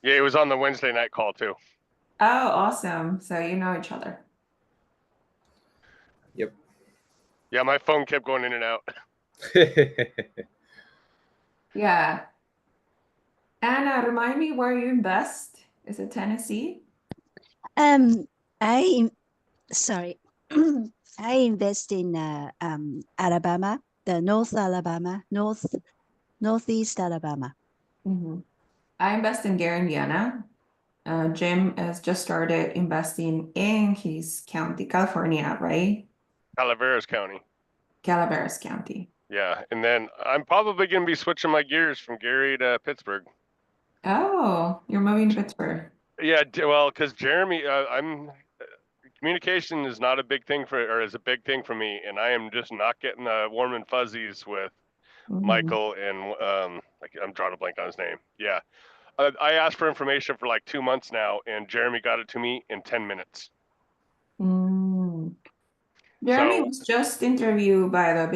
Yeah, it was on the Wednesday night call too. Oh, awesome. So you know each other. Yep. Yeah, my phone kept going in and out. Yeah. Anna, remind me where you invest. Is it Tennessee? Um, I sorry, I invest in Alabama, the Northeast Alabama. Mm-hmm. I invest in Gary, Indiana. Jim has just started investing in his county, California, right? Calaveras County. Calaveras County. Yeah, and then I'm probably going to be switching my gears from Gary to Pittsburgh. Oh, you're moving to Pittsburgh. Yeah, well, because Jeremy, communication is not a big thing is a big thing for me, and I am just not getting the warm and fuzzies with Michael and I'm drawing a blank on his name. Yeah, I asked for information for like 2 months now, and Jeremy got it to me in 10 minutes. Mm. Jeremy So was just interviewed by the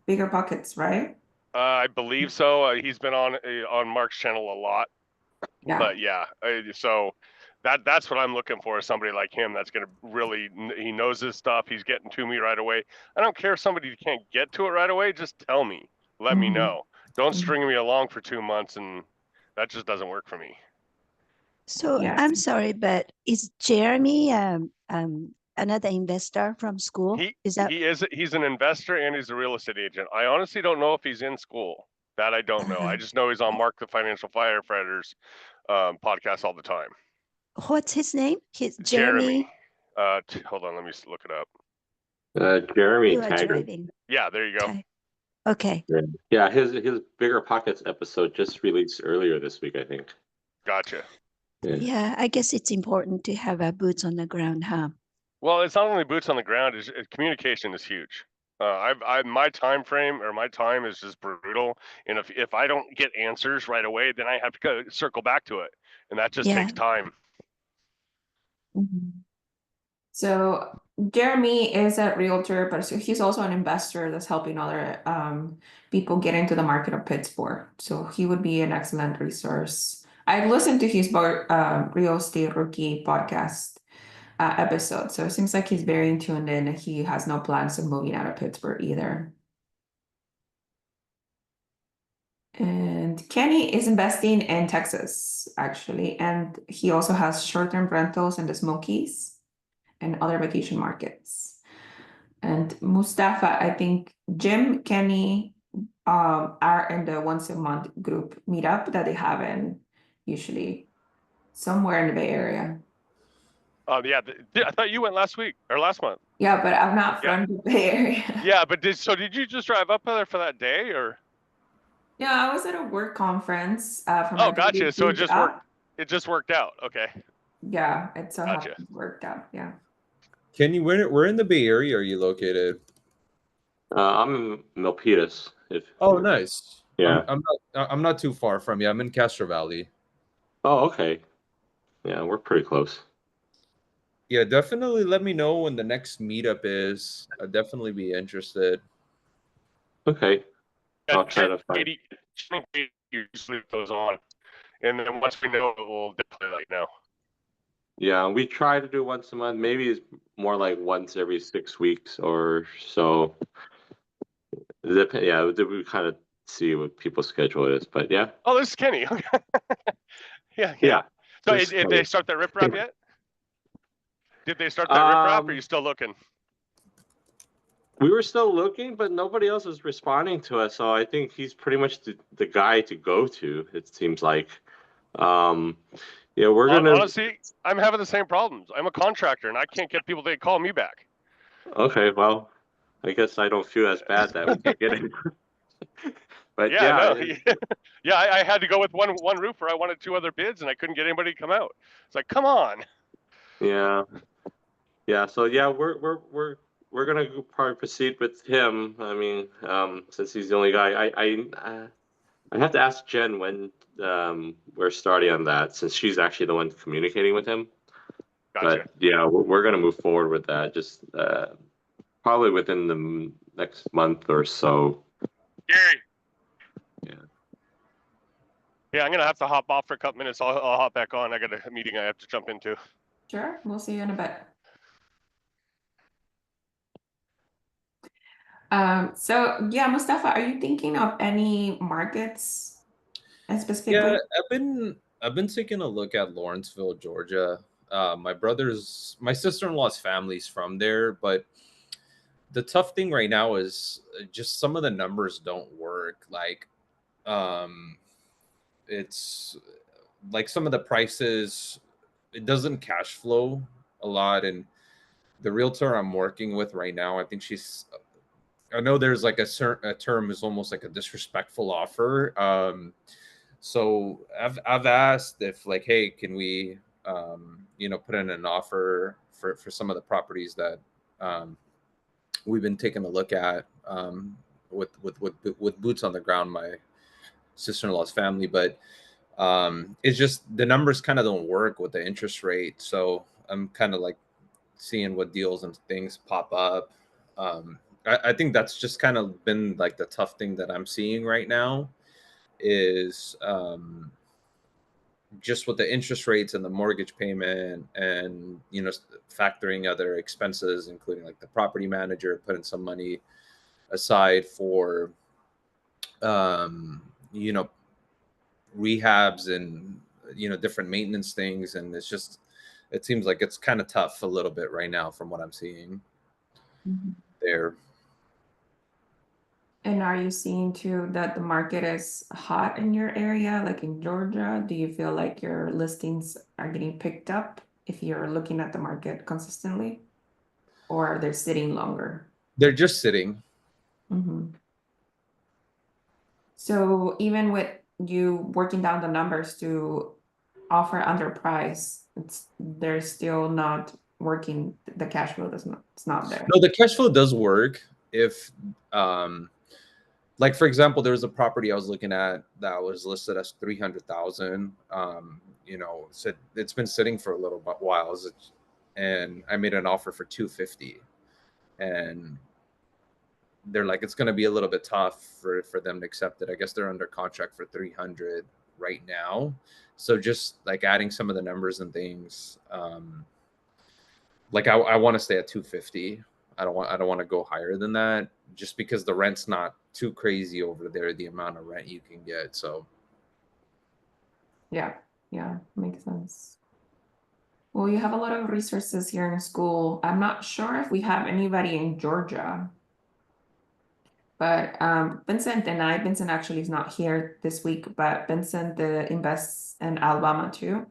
bigger pockets, right? I believe so. He's been on Mark's channel a lot, Yeah. but yeah, so that's what I'm looking for, is somebody like him that's going to really, he knows his stuff. He's getting to me right away. I don't care if somebody can't get to it right away. Just tell me, let me know. Don't string me along for 2 months, and that just doesn't work for me. So Yes. I'm sorry, but is Jeremy another investor from school? He's an investor and he's a real estate agent. I honestly don't know if he's in school. That I don't know. I just know he's on Mark the Financial Firefighters podcast all the time. What's his name? Jeremy. Hold on, let me look it up. Jeremy Taggart. Yeah, there you go. Okay. Yeah, his Bigger Pockets episode just released earlier this week, I think. Gotcha. Yeah, I guess it's important to have boots on the ground, huh? Well, it's not only boots on the ground. Communication is huge. My time frame, or my time, is just brutal. And if I don't get answers right away, then I have to go circle back to it, and that just takes time. So Jeremy is a realtor, but he's also an investor that's helping other people get into the market of Pittsburgh. So he would be an excellent resource. I listened to his Real Estate Rookie podcast episode. So it seems like he's very tuned in, and he has no plans of moving out of Pittsburgh either. And Kenny is investing in Texas, actually. And he also has short-term rentals in the Smokies and other vacation markets. And Mustafa, I think Jim, Kenny are in the once a month group meetup that they have in usually somewhere in the Bay Area. Oh yeah, I thought you went last week or last month. Yeah, but I'm not from the Bay Area. Yeah, but did you just drive up there for that day, or? Yeah, I was at a work conference. Oh, gotcha. So it just worked out. Okay. Yeah, it so happened worked out. Yeah. Kenny, where in the Bay Area are you located? I'm in Milpitas. Oh, nice. Yeah. I'm not too far from you. I'm in Castro Valley. Oh, okay. Yeah, we're pretty close. Yeah, definitely let me know when the next meetup is. I'd definitely be interested. Okay. I'll try to find. Usually goes on, and then once we know, we'll definitely let you know. Yeah, we try to do once a month. Maybe it's more like once every 6 weeks or so. Yeah, we kind of see what people's schedule is, but yeah. Oh, this is Kenny. Yeah. So did they start that riprap yet? Did they start that riprap, or are you still looking? We were still looking, but nobody else was responding to us. So I think he's pretty much the guy to go to, it seems like. Yeah, we're gonna. Honestly, I'm having the same problems. I'm a contractor, and I can't get people to call me back. Okay, well, I guess I don't feel as bad that we can't get him. But I had to go with one roofer. I wanted 2 other bids, and I couldn't get anybody to come out. It's like, come on. Yeah. So yeah, we're gonna probably proceed with him. I mean, since he's the only guy, I have to ask Jen when we're starting on that, since she's actually the one communicating with him. Gotcha. But yeah, we're gonna move forward with that. Just probably within the next month or so. Gary. Yeah, I'm gonna have to hop off for a couple minutes. I'll hop back on. I got a meeting I have to jump into. Sure, we'll see you in a bit. So yeah, Mustafa, are you thinking of any markets specifically? Yeah, I've been taking a look at Lawrenceville, Georgia. My sister-in-law's family's from there, but the tough thing right now is just some of the numbers don't work. Like, it's like some of the prices, it doesn't cash flow a lot. And the realtor I'm working with right now, I think I know there's like a term is almost like a disrespectful offer. So I've asked if like, hey, can we, put in an offer for some of the properties that we've been taking a look at with boots on the ground, my sister-in-law's family, but it's just the numbers kind of don't work with the interest rate. So I'm kind of like seeing what deals and things pop up. I think that's just kind of been like the tough thing that I'm seeing right now is just with the interest rates and the mortgage payment and factoring other expenses, including like the property manager putting some money aside for you know rehabs and different maintenance things. And it seems like it's kind of tough a little bit right now from what I'm seeing there. And are you seeing too that the market is hot in your area, like in Georgia? Do you feel like your listings are getting picked up if you're looking at the market consistently, or they're sitting longer? They're just sitting. So even with you working down the numbers to offer under price, they're still not working. The cash flow it's not there. No, the cash flow does work if like for example, there was a property I was looking at that was listed as 300,000. Said it's been sitting for a little while, and I made an offer for 250, and they're like, it's going to be a little bit tough for them to accept it. I guess they're under contract for 300 right now. So just like adding some of the numbers and things, like I want to stay at 250. I don't want to go higher than that, just because the rent's not too crazy over there, the amount of rent you can get. So yeah, makes sense. Well, you have a lot of resources here in school. I'm not sure if we have anybody in Georgia, but Vincent actually is not here this week, but Vincent invests in Alabama too,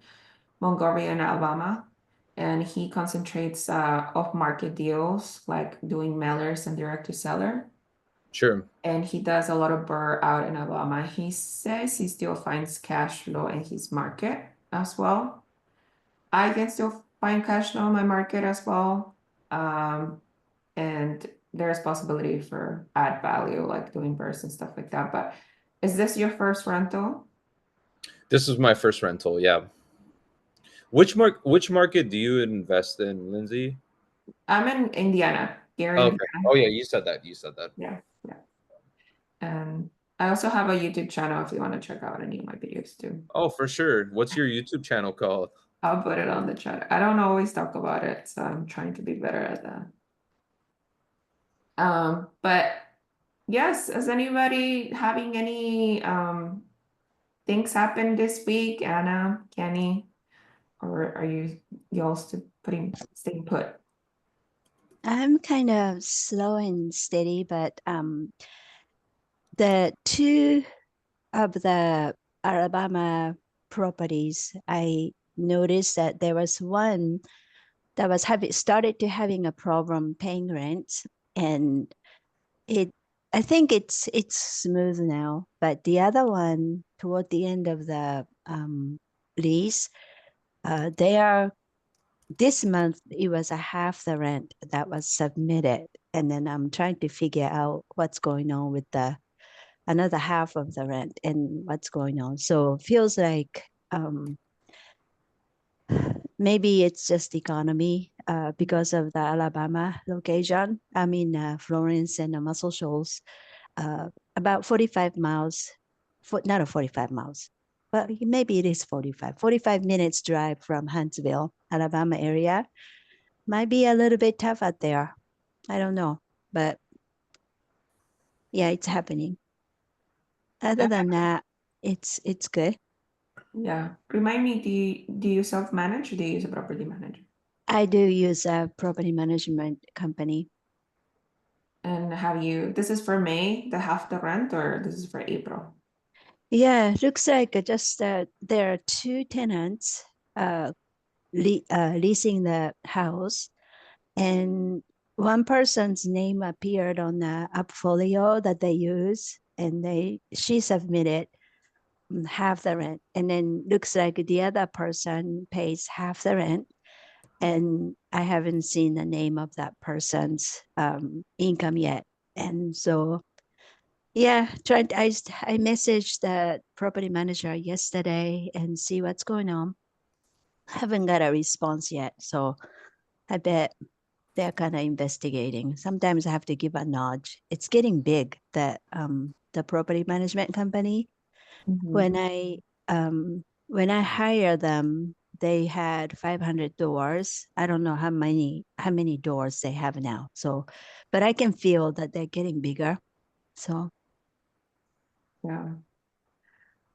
Montgomery in Alabama. And he concentrates off-market deals, like doing mailers and direct to seller. sure. And he does a lot of burr out in Alabama. He says he still finds cash flow in his market as well. I can still find cash flow in my market as well. And there's possibility for add value, like doing burrs and stuff like that. But is this your first rental? This is my first rental. Yeah. Which market do you invest in, Lindsay? I'm in Indiana. Gary, Okay. Indiana. Oh yeah, you said that. Yeah. And I also have a YouTube channel if you want to check out any of my videos too. Oh, for sure. What's your YouTube channel called? I'll put it on the chat. I don't always talk about it, so I'm trying to be better at that. But yes, is anybody having any things happen this week, Anna, Kenny, or are y'all still staying put? I'm kind of slow and steady, but the two of the Alabama properties, I noticed that there was one that was started to having a problem paying rent, and I think it's smooth now. But the other one, toward the end of the lease, this month it was a half the rent that was submitted, and then I'm trying to figure out what's going on with the another half of the rent and what's going on. So it feels like maybe it's just economy because of the Alabama location. I mean, Florence and Muscle Shoals, about 45 miles, not 45 miles, Well, maybe it is 45 minutes drive from Huntsville, Alabama area. Might be a little bit tough out there. I don't know, but yeah, it's happening. Other than that, it's good. Yeah. Remind me, do you self-manage or do you use a property manager? I do use a property management company. And this is for May, the half the rent, or this is for April? Yeah, looks like just there are two tenants leasing the house, and one person's name appeared on the portfolio that they use, and she submitted half the rent, and then looks like the other person pays half the rent, and I haven't seen the name of that person's income yet, and so yeah, I messaged the property manager yesterday and see what's going on. Haven't got a response yet, so I bet they're kind of investigating. Sometimes I have to give a nudge. It's getting big, the property management company. Mhm. When I hire them, they had 500 doors. I don't know how many doors they have now. So, but I can feel that they're getting bigger. So Yeah.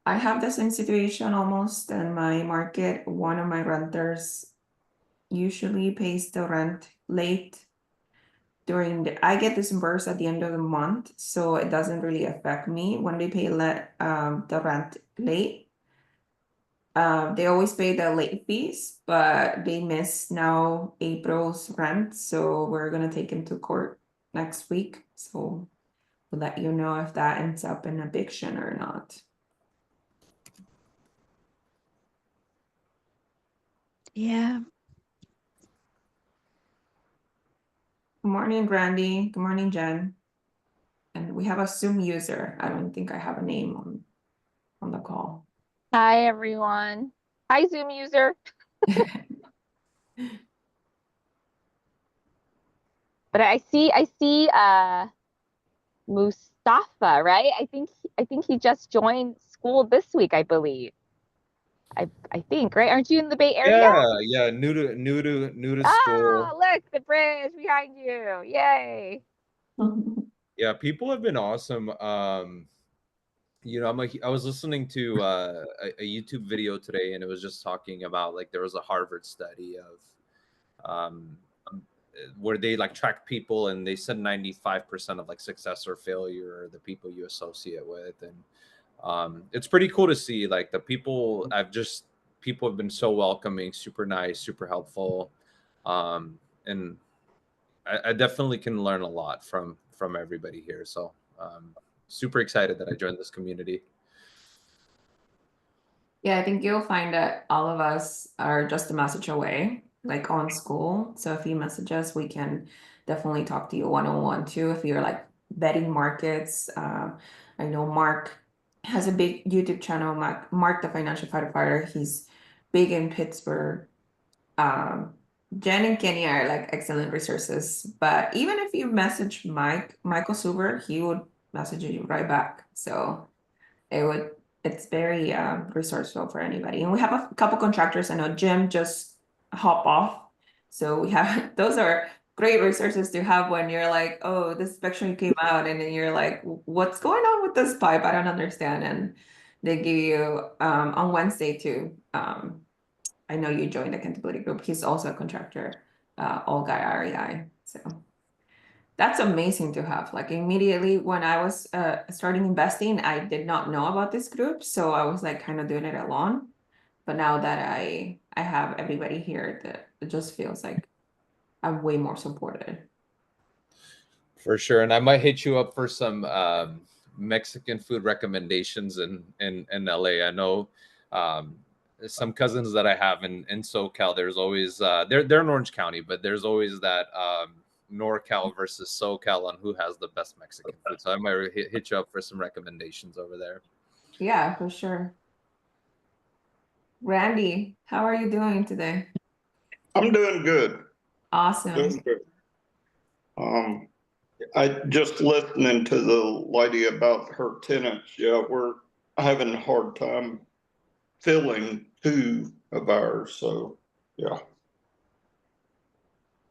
I have the same situation almost in my market. One of my renters usually pays the rent late I get disbursed at the end of the month, so it doesn't really affect me when they pay the rent late. They always pay the late fees, but they miss now April's rent, so we're gonna take him to court next week. So we'll let you know if that ends up in eviction or not. yeah, Good morning, Brandy. Good morning, Jen. And we have a Zoom user. I don't think I have a name on the call. Hi, everyone. Hi, Zoom user. But I see Mustafa, right? I think he just joined school this week, I believe. I think, right? Aren't you in the Bay Area? Yeah, new to Ah, school. look, the bridge behind you. Yay. Yeah, people have been awesome. You know, I was listening to a YouTube video today, and it was just talking about like there was a Harvard study of where they like tracked people, and they said 95% of like success or failure are the people you associate with, and it's pretty cool to see like the people people have been so welcoming, super nice, super helpful, and I definitely can learn a lot from everybody here. So super excited that I joined this community. Yeah, I think you'll find that all of us are just a message away, like on school. So if you message us, we can definitely talk to you one-on-one too. If you're like betting markets, I know Mark has a big YouTube channel, Mark the Financial Fighter. He's big in Pittsburgh. Jen and Kenny are like excellent resources. But even if you message Michael Suber, he would message you right back. So it's very resourceful for anybody. And we have a couple contractors. I know Jim just hop off. So we have those are great resources to have when you're like, oh, this inspection came out, and then you're like, what's going on with this pipe? I don't understand. And they give you on Wednesday too. I know you joined the accountability group. He's also a contractor, all guy REI. So that's amazing to have. Like immediately when I was starting investing, I did not know about this group, so I was like kind of doing it alone. But now that I have everybody here, that it just feels like I'm way more supported. For sure, and I might hit you up for some Mexican food recommendations in LA. I know some cousins that I have in SoCal. There's always they're in Orange County, but there's always that NorCal versus SoCal on who has the best Mexican food. So I might hit you up for some recommendations over there. Yeah, for sure. Randy, how are you doing today? I'm doing good. Awesome. Doing good. I just listening to the lady about her tenants. Yeah, we're having a hard time filling 2 of ours. So, yeah.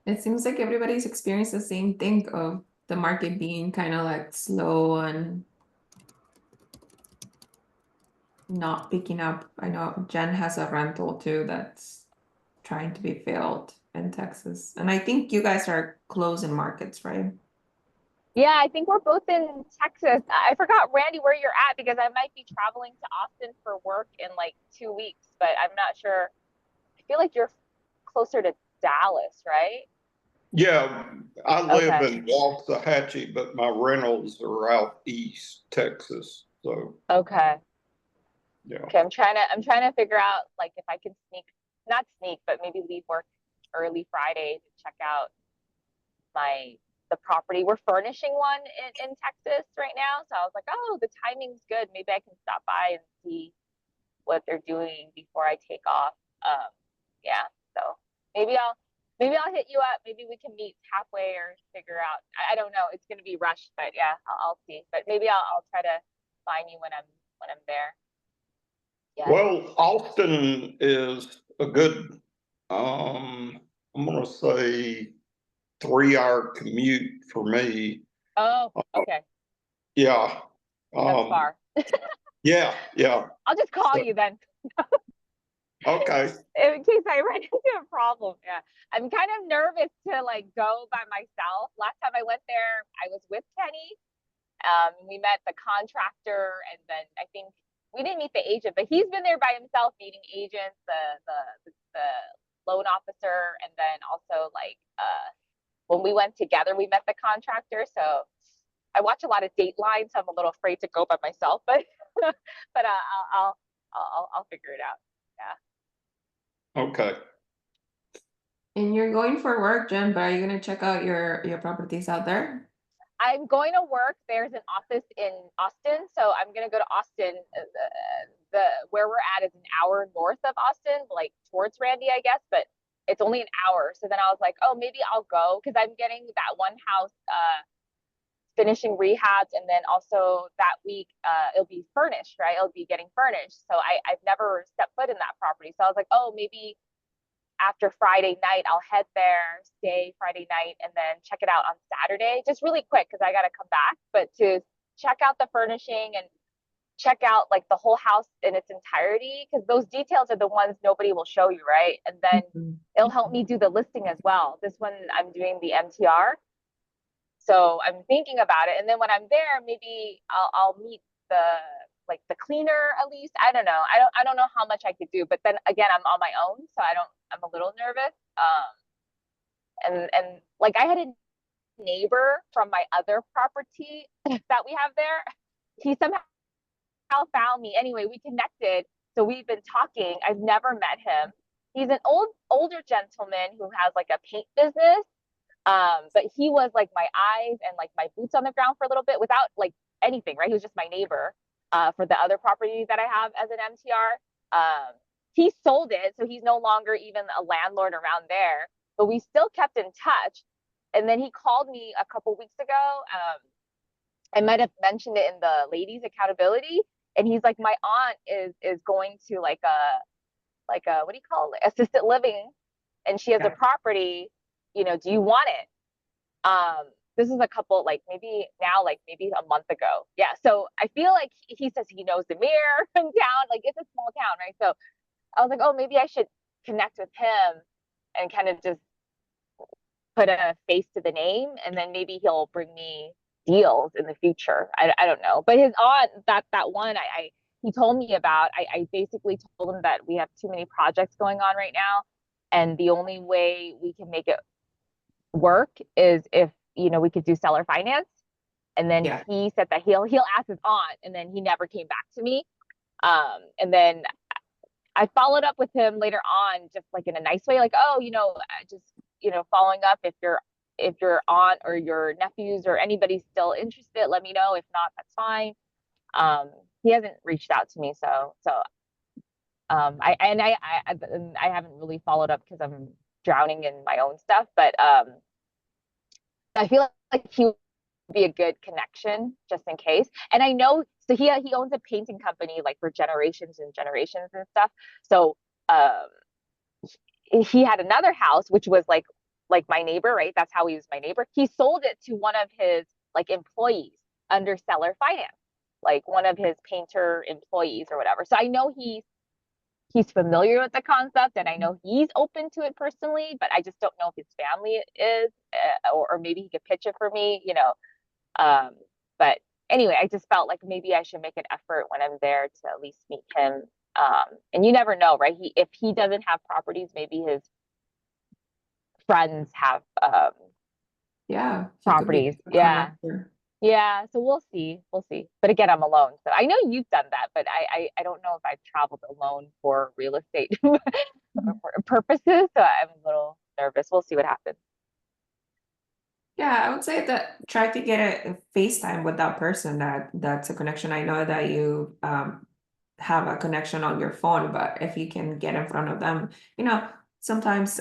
It seems like everybody's experienced the same thing of the market being kind of like slow and not picking up. I know Jen has a rental too that's trying to be filled in Texas. And I think you guys are close in markets, right? Yeah, I think we're both in Texas. I forgot, Randy, where you're at because I might be traveling to Austin for work in like 2 weeks, but I'm not sure. I feel like you're closer to Dallas, right? Yeah, I live Okay. in Waxahachie, but my rentals are out east Texas. So, Okay. yeah. Okay, I'm trying to figure out like if I can not sneak, but maybe leave work early Friday to check out the property. We're furnishing one in Texas right now. So I was like, oh, the timing's good. Maybe I can stop by and see what they're doing before I take off. Yeah. So maybe I'll hit you up. Maybe we can meet halfway or figure out. I don't know. It's gonna be rushed, but yeah, I'll see. But maybe I'll try to find you when I'm there. Yeah. Well, Austin is a good, I'm going to say 3-hour commute for me. Oh, okay. Yeah. That's far. Yeah, yeah. I'll just call you then. Okay. In case I run into a problem. Yeah. I'm kind of nervous to like go by myself. Last time I went there, I was with Kenny. We met the contractor, and then I think we didn't meet the agent, but he's been there by himself meeting agents, the loan officer, and then also like when we went together, we met the contractor. So I watch a lot of Dateline, so I'm a little afraid to go by myself, but but I'll figure it out. Yeah. Okay. And you're going for work, Jen, but are you gonna check out your properties out there? I'm going to work. There's an office in Austin, so I'm gonna go to Austin. The where we're at is an hour north of Austin, like towards Randy, I guess, but it's only an hour. So then I was like, oh, maybe I'll go because I'm getting that one house finishing rehabs, and then also that week it'll be furnished, right? It'll be getting furnished. So I've never stepped foot in that property. So I was like, oh, maybe after Friday night, I'll head there, stay Friday night, and then check it out on Saturday, just really quick because I got to come back. But to check out the furnishing and check out like the whole house in its entirety, because those details are the ones nobody will show you, right? And then it'll help me do the listing as well. This one I'm doing the MTR. So I'm thinking about it. And then when I'm there, maybe I'll meet the cleaner at least. I don't know. I don't know how much I could do, but then again, I'm on my own, so I'm a little nervous. And like I had a neighbor from my other property that we have there. He somehow found me. Anyway, we connected. So we've been talking. I've never met him. He's an older gentleman who has like a paint business. But he was like my eyes and like my boots on the ground for a little bit without like anything, right? He was just my neighbor for the other property that I have as an MTR. He sold it, so he's no longer even a landlord around there, but we still kept in touch. And then he called me a couple weeks ago. I might have mentioned it in the ladies accountability, and he's like, my aunt is going to like a what do you call it, assisted living, and she has a property. You know, do you want it? This is a couple, like maybe a month ago. Yeah. So I feel like he says he knows the mayor in town. Like it's a small town, right? So I was like, oh, maybe I should connect with him and kind of just put a face to the name, and then maybe he'll bring me deals in the future. I don't know. But his aunt, that one he told me about, I basically told him that we have too many projects going on right now, and the only way we can make it work is if we could do seller finance. And then he said that he'll ask his aunt, and then he never came back to me. And then I followed up with him later on, just like in a nice way, like, oh, just following up, if your aunt or your nephews or anybody's still interested, let me know. If not, that's fine. He hasn't reached out to me, so I haven't really followed up because I'm drowning in my own stuff, but I feel like he be a good connection just in case. And I know, so he owns a painting company like for generations and generations and stuff. So he had another house which was like my neighbor, right? That's how he was my neighbor. He sold it to one of his like employees under seller finance, like one of his painter employees or whatever. So I know he's familiar with the concept, and I know he's open to it personally, but I just don't know if his family is, or maybe he could pitch it for me, you know. But anyway, I just felt like maybe I should make an effort when I'm there to at least meet him. And you never know, right? If he doesn't have properties, maybe his friends have Yeah. properties. A Yeah. connector. Yeah, so we'll see. But again, I'm alone. So I know you've done that, but I don't know if I've traveled alone for real estate purposes. So I'm a little nervous. We'll see what happens. Yeah, I would say that try to get a FaceTime with that person that's a connection. I know that you have a connection on your phone, but if you can get in front of them, you know, sometimes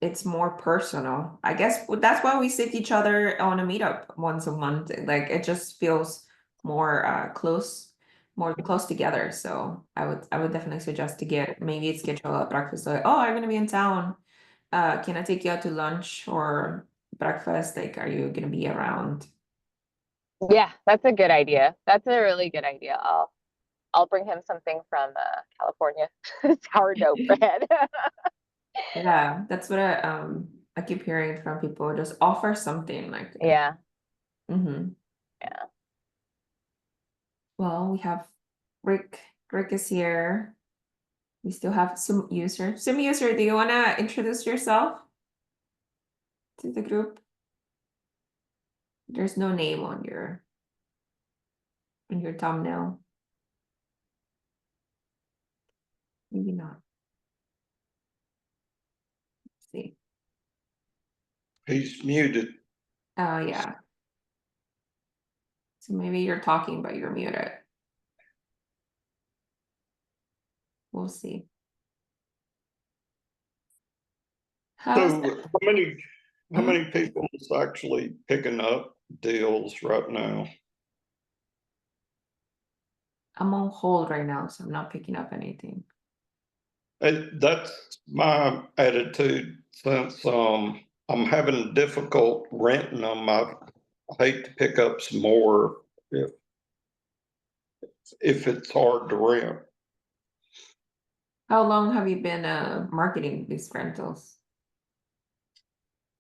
it's more personal. I guess that's why we sit each other on a meetup once a month. Like it just feels more close together. So I would definitely suggest to maybe schedule a breakfast. Like, oh, I'm gonna be in town. Can I take you out to lunch or breakfast? Like, are you gonna be around? Yeah, that's a good idea. That's a really good idea. I'll bring him something from California, sourdough bread. Yeah, that's what I keep hearing from people. Just offer something like. Yeah. Mm-hmm. Yeah. Well, we have Rick. Rick is here. We still have some user. Some user, do you wanna introduce yourself to the group? There's no name on your thumbnail. Maybe not. Let's see. He's muted. Oh yeah. So maybe you're talking, but you're muted. We'll see. So how many people is actually picking up deals right now? I'm on hold right now, so I'm not picking up anything. And that's my attitude since I'm having difficult renting them. I hate to pick up some more if it's hard to rent. How long have you been marketing these rentals?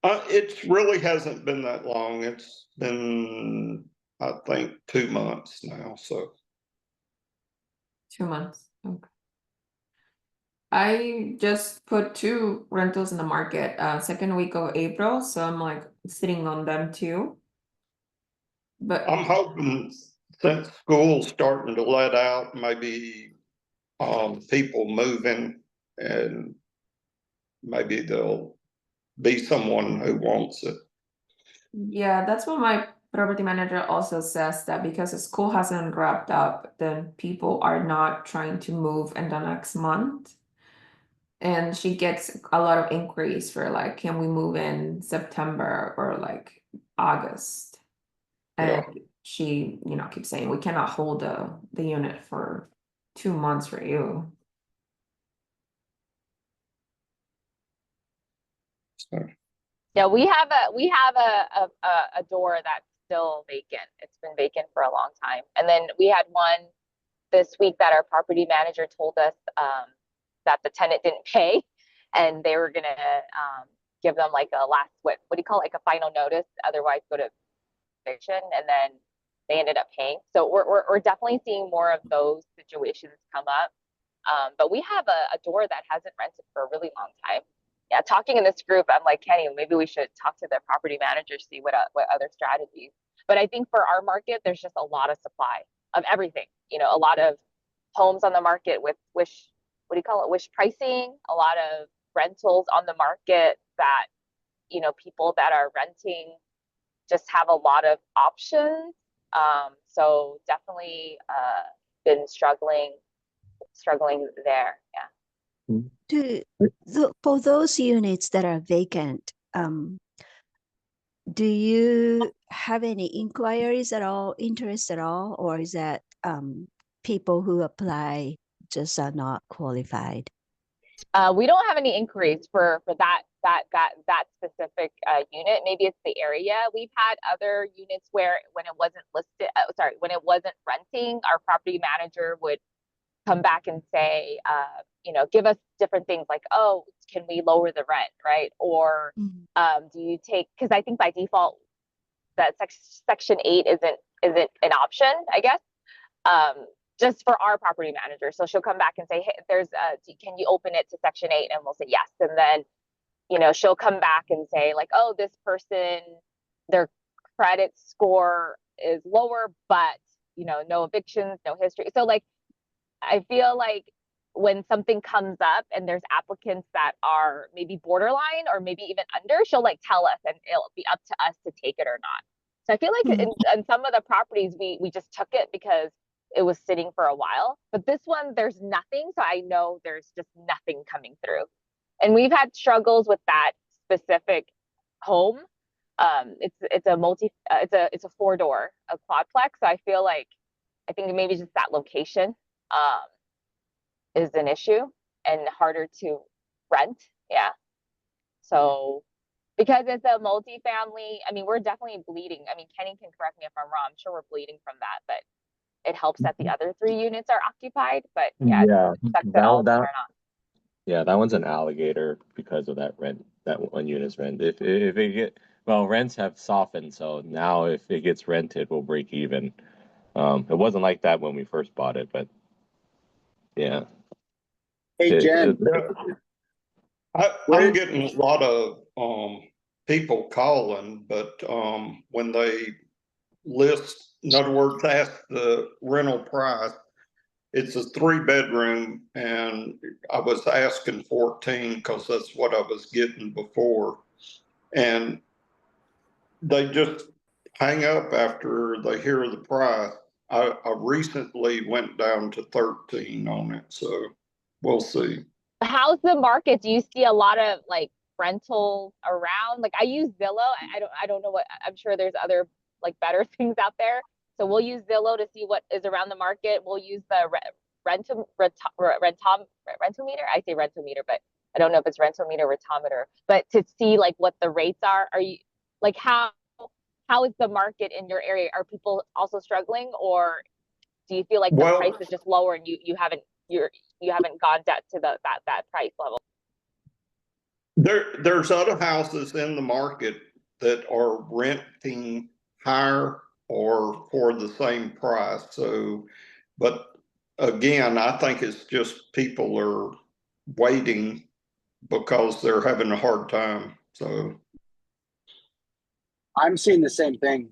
It really hasn't been that long. It's been, I think, 2 months now. So 2 months. Okay. I just put 2 rentals in the market, second week of April, so I'm like sitting on them too. But I'm hoping since school's starting to let out, maybe people moving and maybe there'll be someone who wants it. yeah, that's what my property manager also says, that because the school hasn't wrapped up, then people are not trying to move in the next month. And she gets a lot of inquiries for like, can we move in September or like August? And Yeah. she, keeps saying we cannot hold the unit for 2 months for you. So, Yeah, we have a door that's still vacant. It's been vacant for a long time. And then we had one this week that our property manager told us that the tenant didn't pay, and they were gonna give them like a last what do you call it, like a final notice, otherwise go to eviction, and then they ended up paying. So we're definitely seeing more of those situations come up. But we have a door that hasn't rented for a really long time. Yeah, talking in this group, I'm like, Kenny, maybe we should talk to the property manager, see what other strategies. But I think for our market, there's just a lot of supply of everything. A lot of homes on the market with wish pricing, a lot of rentals on the market that, people that are renting just have a lot of options. So definitely been struggling there. Yeah. For those units that are vacant, Do you have any inquiries at all, interest at all, or is that people who apply just are not qualified? We don't have any inquiries for that specific unit. Maybe it's the area. We've had other units where when it wasn't listed, when it wasn't renting, our property manager would come back and say, give us different things like, oh, can we lower the rent, right? Or do you take? Because I think by default that section 8 isn't an option, I guess. Just for our property manager. So she'll come back and say, hey, can you open it to section 8? And we'll say yes. And then, she'll come back and say like, oh, this person, their credit score is lower, but, no evictions, no history. So like, I feel like when something comes up and there's applicants that are maybe borderline or maybe even under, she'll like tell us and it'll be up to us to take it or not. So I feel like in some of the properties, we just took it because it was sitting for a while, but this one, there's nothing. So I know there's just nothing coming through. And we've had struggles with that specific home. It's a 4-door, a quadplex. So I feel like, I think maybe just that location is an issue and harder to rent. Yeah. So because it's a multifamily, I mean, we're definitely bleeding. I mean, Kenny can correct me if I'm wrong. I'm sure we're bleeding from that, but it helps that the other 3 units are occupied, but yeah, Yeah, it sucks that all of them are not. yeah, that one's an alligator because of that rent. That one unit's rent. If it rents have softened, so now if it gets rented, we'll break even. It wasn't like that when we first bought it, but yeah. Hey, Jen. I'm getting a lot of people calling, but when they list, in other words, ask the rental price, it's a 3-bedroom, and I was asking 14 because that's what I was getting before, and they just hang up after they hear the price. I recently went down to 13 on it, so we'll see. How's the market? Do you see a lot of like rentals around? Like I use Zillow. I don't know what, I'm sure there's other like better things out there. So we'll use Zillow to see what is around the market. We'll use the rentometer. I say rentometer, but I don't know if it's rentometer or retometer, but to see like what the rates are. Are you like, how is the market in your area? Are people also struggling, or do you feel like the price is just lower and you haven't gone down to that price level? There's other houses in the market that are renting higher or for the same price. So, but again, I think it's just people are waiting because they're having a hard time. So I'm seeing the same thing.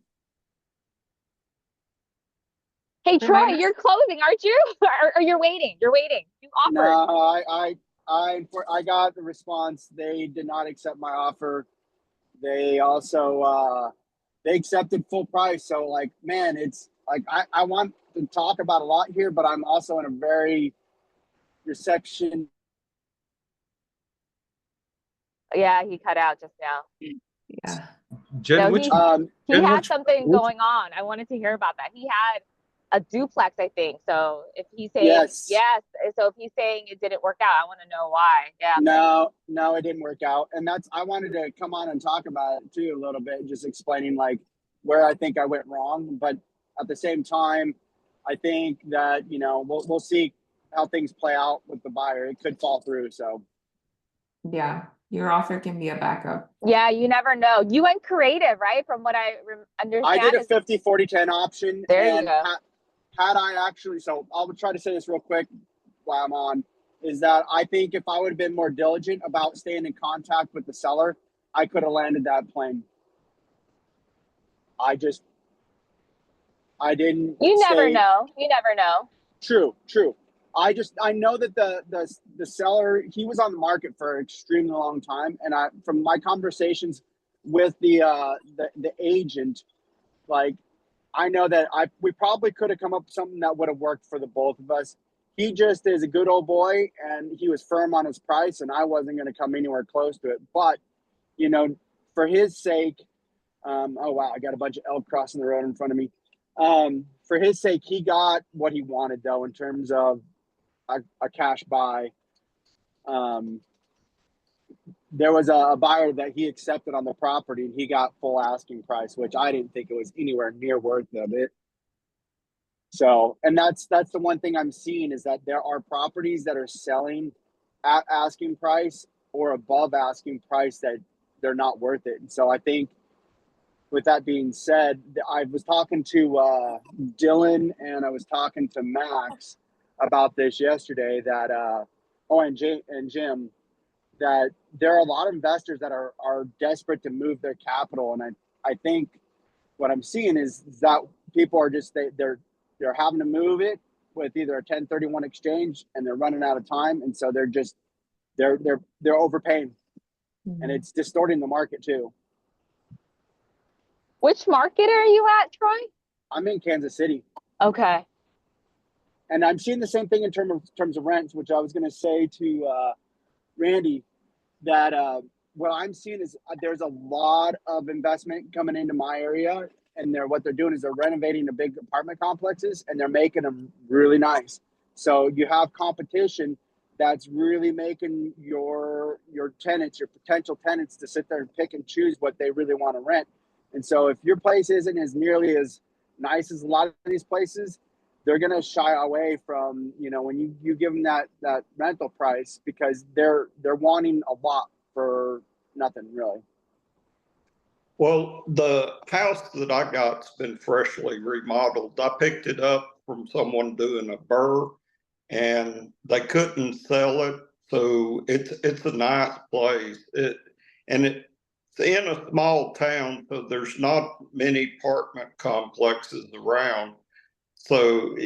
Hey, Troy, you're closing, aren't you? Or you're waiting? You're waiting. You offered. No, I got the response. They did not accept my offer. They also they accepted full price. So like, man, it's like I want to talk about a lot here, but I'm also in a very reception. Yeah, he cut out just now. Yeah. Jen, No, he had something going on. I wanted to hear about that. He had a duplex, I think. So if he's saying yes, so if he's saying it didn't work out, I want to know why. Yeah. No, it didn't work out. And I wanted to come on and talk about it too a little bit, just explaining like where I think I went wrong. But at the same time, I think that, we'll see how things play out with the buyer. It could fall through. So Yeah, your offer can be a backup. Yeah, you never know. You went creative, right? From what I understand. I did a 50-40-10 option. There you go. Had I actually, so I'll try to say this real quick while I'm on, is that I think if I would have been more diligent about staying in contact with the seller, I could have landed that plane. I didn't. You never know. You never know. True. I know that the seller, he was on the market for an extremely long time, and from my conversations with the agent, like, I know that we probably could have come up with something that would have worked for the both of us. He just is a good old boy, and he was firm on his price, and I wasn't going to come anywhere close to it. But, for his sake, Oh wow, I got a bunch of elk crossing the road in front of me. For his sake, he got what he wanted though in terms of a cash buy. There was a buyer that he accepted on the property, and he got full asking price, which I didn't think it was anywhere near worth of it. So, and that's the one thing I'm seeing is that there are properties that are selling at asking price or above asking price that they're not worth it. And so I think with that being said, I was talking to Dylan and I was talking to Max about this yesterday that and Jim, that there are a lot of investors that are desperate to move their capital. And I think what I'm seeing is that people are just they're having to move it with either a 1031 exchange and they're running out of time. And so they're overpaying, and it's distorting the market too. Which market are you at, Troy? I'm in Kansas City. Okay. And I'm seeing the same thing in terms of rents, which I was going to say to Randy, that what I'm seeing is there's a lot of investment coming into my area, and what they're doing is they're renovating the big apartment complexes and they're making them really nice. So you have competition that's really making your tenants, your potential tenants, to sit there and pick and choose what they really want to rent. And so if your place isn't as nearly as nice as a lot of these places, they're going to shy away from, when you give them that rental price, because they're wanting a lot for nothing really. Well, the house that I got's been freshly remodeled. I picked it up from someone doing a burr, and they couldn't sell it. So it's a nice place. It's in a small town, so there's not many apartment complexes around. So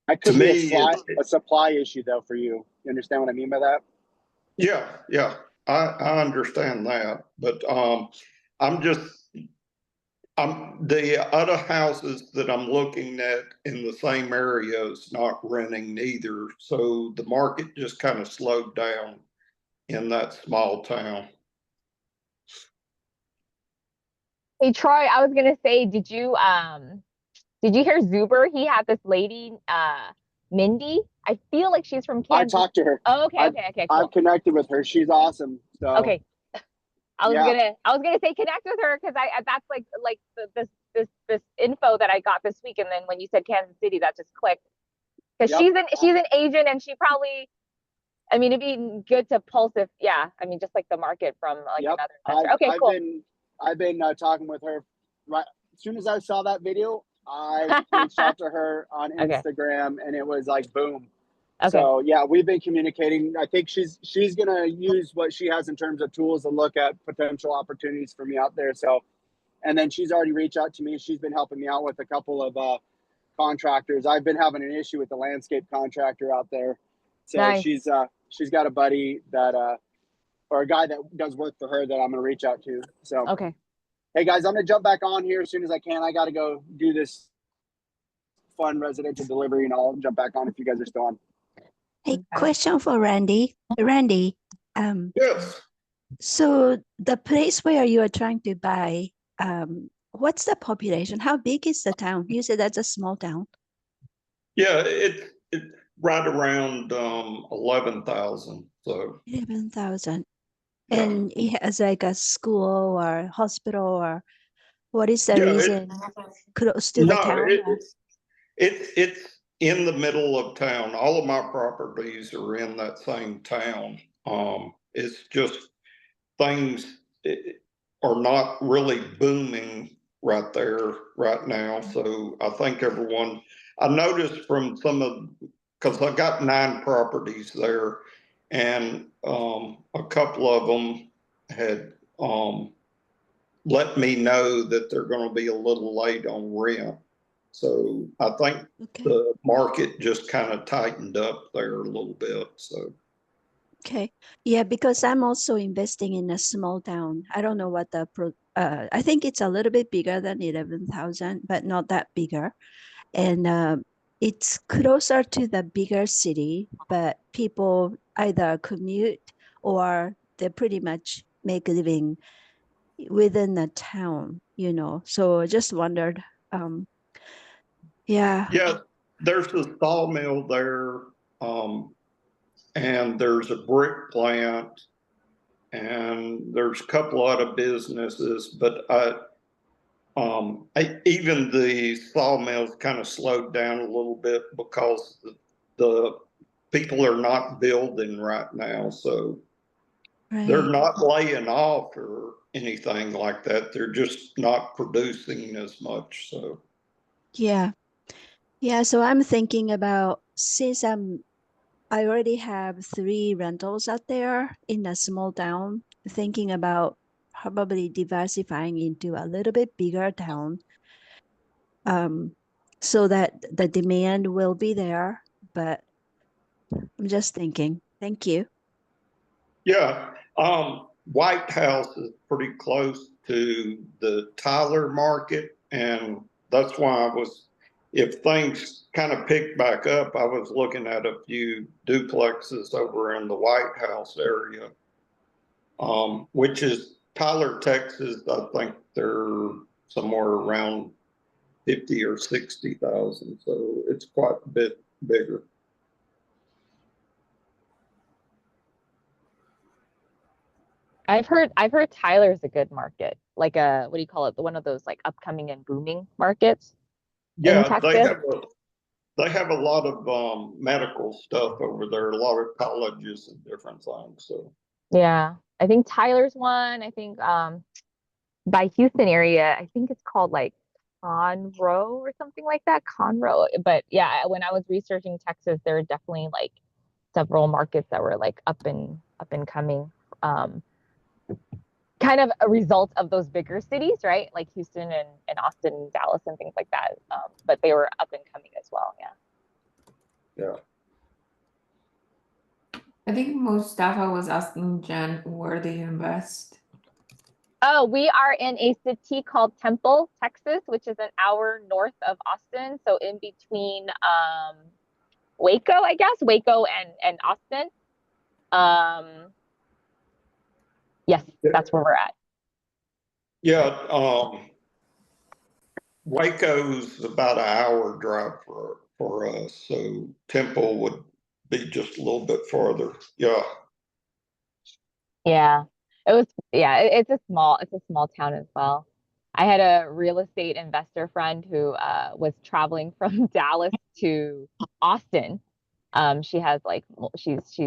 that could be a supply issue though for you. You understand what I mean by that? Yeah, I understand that, but the other houses that I'm looking at in the same area is not renting either. So the market just kind of slowed down in that small town. Hey, Troy, I was gonna say, did you hear Zuber? He had this lady, Mindy. I feel like she's from Kansas. I talked to her. Oh, okay, cool. I've connected with her. She's awesome. So okay. I was gonna say connect with her because that's like this info that I got this week, and then when you said Kansas City, that just clicked. Because she's an agent, and she probably, I mean, it'd be good to pulse if, just like the market from like another investor. Okay, cool. I've been talking with her right as soon as I saw that video. I reached out to her on Instagram, and it was like boom. Okay. So yeah, we've been communicating. I think she's gonna use what she has in terms of tools to look at potential opportunities for me out there. So, and then she's already reached out to me. She's been helping me out with a couple of contractors. I've been having an issue with the landscape contractor out there. So nice. She's got a buddy that or a guy that does work for her that I'm gonna reach out to. So okay. Hey guys, I'm gonna jump back on here as soon as I can. I gotta go do this fun residential delivery, and I'll jump back on if you guys are still on. Hey, question for Randy. Randy, yes. So the place where you are trying to buy, what's the population? How big is the town? You said that's a small town. Yeah, it's right around 11,000. So 11,000. And it has like a school or hospital, or what is the reason close to the town? It's in the middle of town. All of my properties are in that same town. It's just things are not really booming right there right now. So I think I noticed from because I got 9 properties there, and a couple of them had let me know that they're going to be a little late on rent. So I think the market just kind of tightened up there a little bit. So. Okay. Yeah, because I'm also investing in a small town. I don't know what I think it's a little bit bigger than 11,000, but not that bigger. And it's closer to the bigger city, but people either commute or they pretty much make a living within the town, so I just wondered, yeah. Yeah, there's a sawmill there, and there's a brick plant, and there's a couple other businesses, but even the sawmills kind of slowed down a little bit because the people are not building right now, so they're Right. not laying off or anything like that. They're just not producing as much. So Yeah. Yeah. So I'm thinking about, since I already have 3 rentals out there in a small town, thinking about probably diversifying into a little bit bigger town, so that the demand will be there. But I'm just thinking. Thank you. yeah, White House is pretty close to the Tyler market, and that's why if things kind of pick back up, I was looking at a few duplexes over in the White House area, which is Tyler, Texas. I think they're somewhere around 50 or 60,000, so it's quite a bit bigger. I've heard Tyler's a good market, like a, what do you call it? One of those like upcoming and booming markets in Yeah, Texas. they have a lot of medical stuff over there, a lot of colleges and different things. So Yeah. I think Tyler's one. I think by Houston area, I think it's called like Conroe or something like that. Conroe. But yeah, when I was researching Texas, there were definitely like several markets that were like up and coming. Kind of a result of those bigger cities, right? Like Houston and Austin and Dallas and things like that. But they were up and coming as well. Yeah. yeah. I think Mustafa was asking Jen, where do you invest? Oh, we are in a city called Temple, Texas, which is an hour north of Austin. So in between Waco, I guess, Waco and Austin. Yes, that's where we're at. Yeah, Waco's about an hour drive for us, so Temple would be just a little bit farther. Yeah. Yeah. It's a small town as well. I had a real estate investor friend who was traveling from Dallas to Austin. She has like she's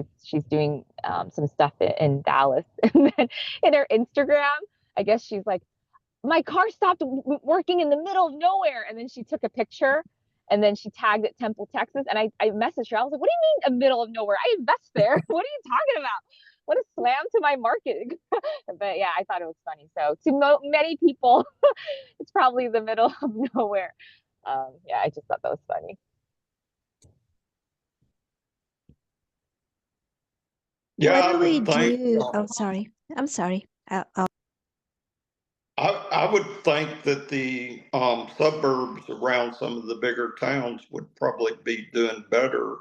doing some stuff in Dallas, and then in her Instagram, I guess she's like, my car stopped working in the middle of nowhere, and then she took a picture, and then she tagged it Temple, Texas, and I messaged her. I was like, what do you mean a middle of nowhere? I invest there. What are you talking about? What a slam to my market. But yeah, I thought it was funny. So to many people, it's probably the middle of nowhere. Yeah, I just thought that was funny. Yeah, What I do we would think. do? Oh, sorry. I'm sorry. I would think that the suburbs around some of the bigger towns would probably be doing better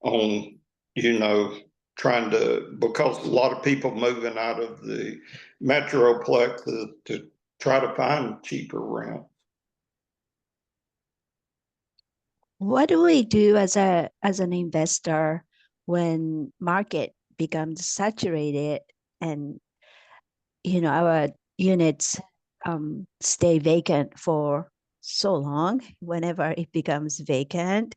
on, trying to, because a lot of people moving out of the metroplexes to try to find cheaper rent. What do we do as an investor when market becomes saturated and our units stay vacant for so long? Whenever it becomes vacant,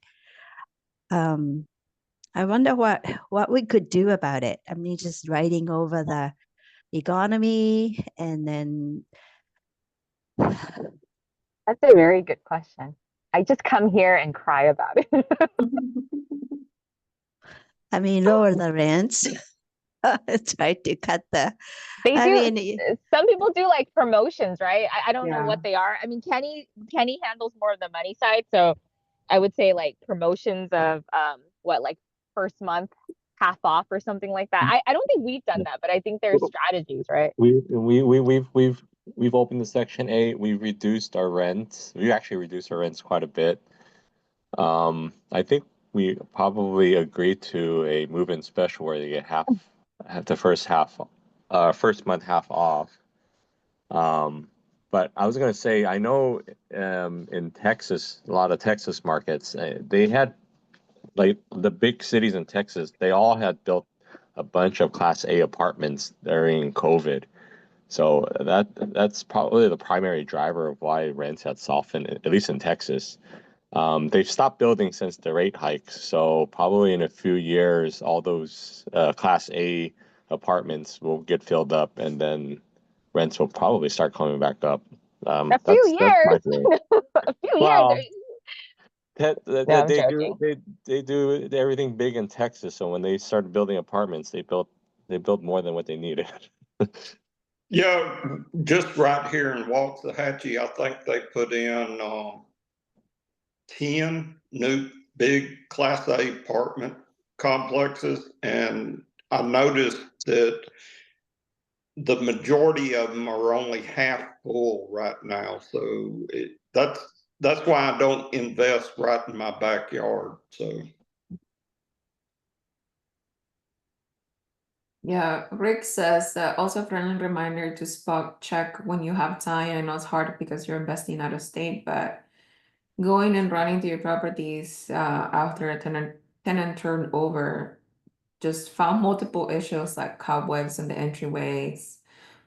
I wonder what we could do about it. I mean, just riding over the economy, and then That's a very good question. I just come here and cry about it. I mean, lower the rents. Try to cut the. They I do. mean, Some people do like promotions, right? I don't know Yeah. what they are. I mean, Kenny handles more of the money side, so I would say like promotions of what, like first month half off or something like that. I don't think we've done that, but I think there's strategies, right? We've opened the Section 8. We've reduced our rents. We actually reduced our rents quite a bit. I think we probably agreed to a move-in special where they get half the first month half off. But I was gonna say, I know in Texas, a lot of Texas markets, they had like the big cities in Texas, they all had built a bunch of Class A apartments during COVID. So that's probably the primary driver of why rents had softened, at least in Texas. They've stopped building since the rate hikes, so probably in a few years, all those Class A apartments will get filled up, and then rents will probably start coming back up. A few That's my years. theory. A few Well, years. No, that I'm joking. they do everything big in Texas, so when they started building apartments, they built more than what they needed. Yeah, just right here in Waxahachie, I think they put in 10 new big Class A apartment complexes, and I noticed that the majority of them are only half full right now. So that's why I don't invest right in my backyard. So Yeah, Rick says also a friendly reminder to spot check when you have time. I know it's hard because you're investing out of state, but going and running to your properties after a tenant turnover just found multiple issues like cobwebs in the entryways,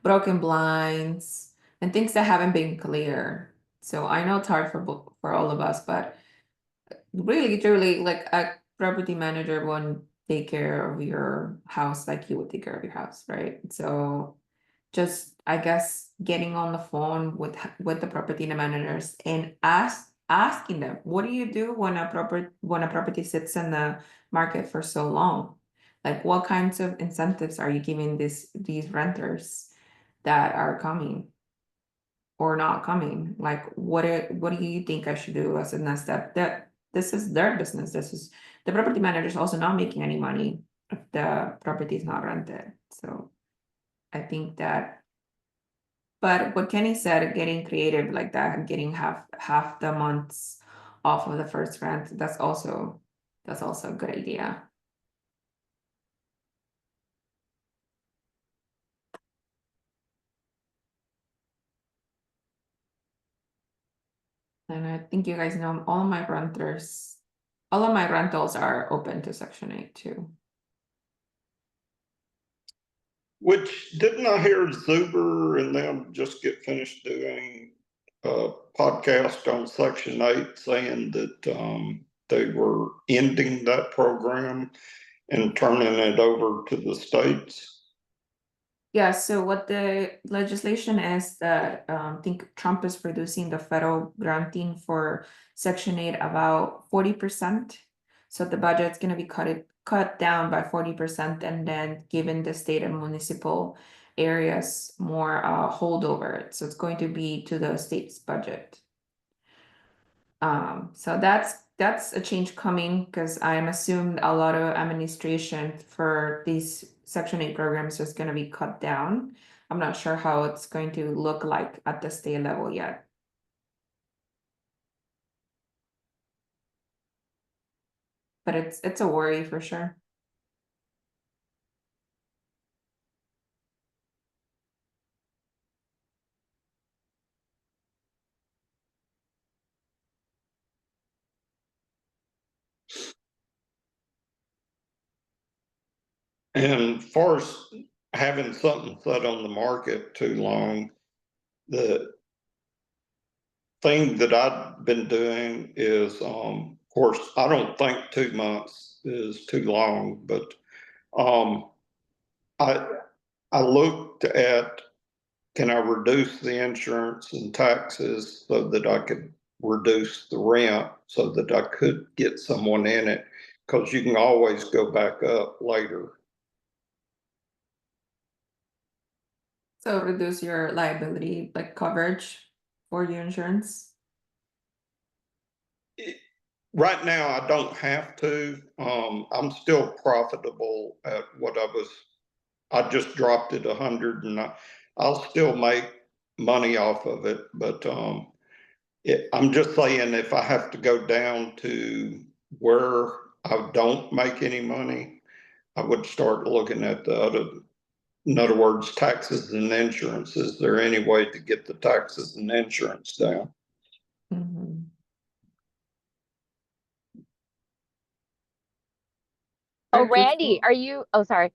broken blinds, and things that haven't been clear. So I know it's hard for all of us, but really truly like a property manager won't take care of your house like you would take care of your house, right? So just I guess getting on the phone with the property managers and asking them, what do you do when a property sits in the market for so long? Like what kinds of incentives are you giving these renters that are coming or not coming? Like what do you think I should do as a next step? That this is their business. This is the property manager is also not making any money if the property is not rented. So I think that, but what Kenny said, getting creative like that, getting half the months off of the first rent, that's also a good idea. And I think you guys know all of my rentals are open to Section 8 too. which didn't I hear Zuber and them just get finished doing a podcast on Section 8 saying that they were ending that program and turning it over to the states? Yeah, so what the legislation is that I think Trump is reducing the federal granting for Section 8 about 40%. So the budget's going to be cut down by 40% and then given the state and municipal areas more holdover. So it's going to be to the state's budget. So that's a change coming because I'm assuming a lot of administration for these Section 8 programs is going to be cut down. I'm not sure how it's going to look like at the state level yet. But it's a worry for sure. And far as having something set on the market too long, the thing that I've been doing is, of course, I don't think 2 months is too long, but I looked at, can I reduce the insurance and taxes so that I could reduce the rent so that I could get someone in it? Because you can always go back up later. So reduce your liability like coverage for your insurance. Right now, I don't have to. I'm still profitable at what I just dropped it 100 and I'll still make money off of it. But I'm just saying if I have to go down to where I don't make any money, I would start looking at the In other words, taxes and insurance. Is there any way to get the taxes and insurance down? Mhm. Oh, Rick, you Randy, sold- are you? Oh, sorry.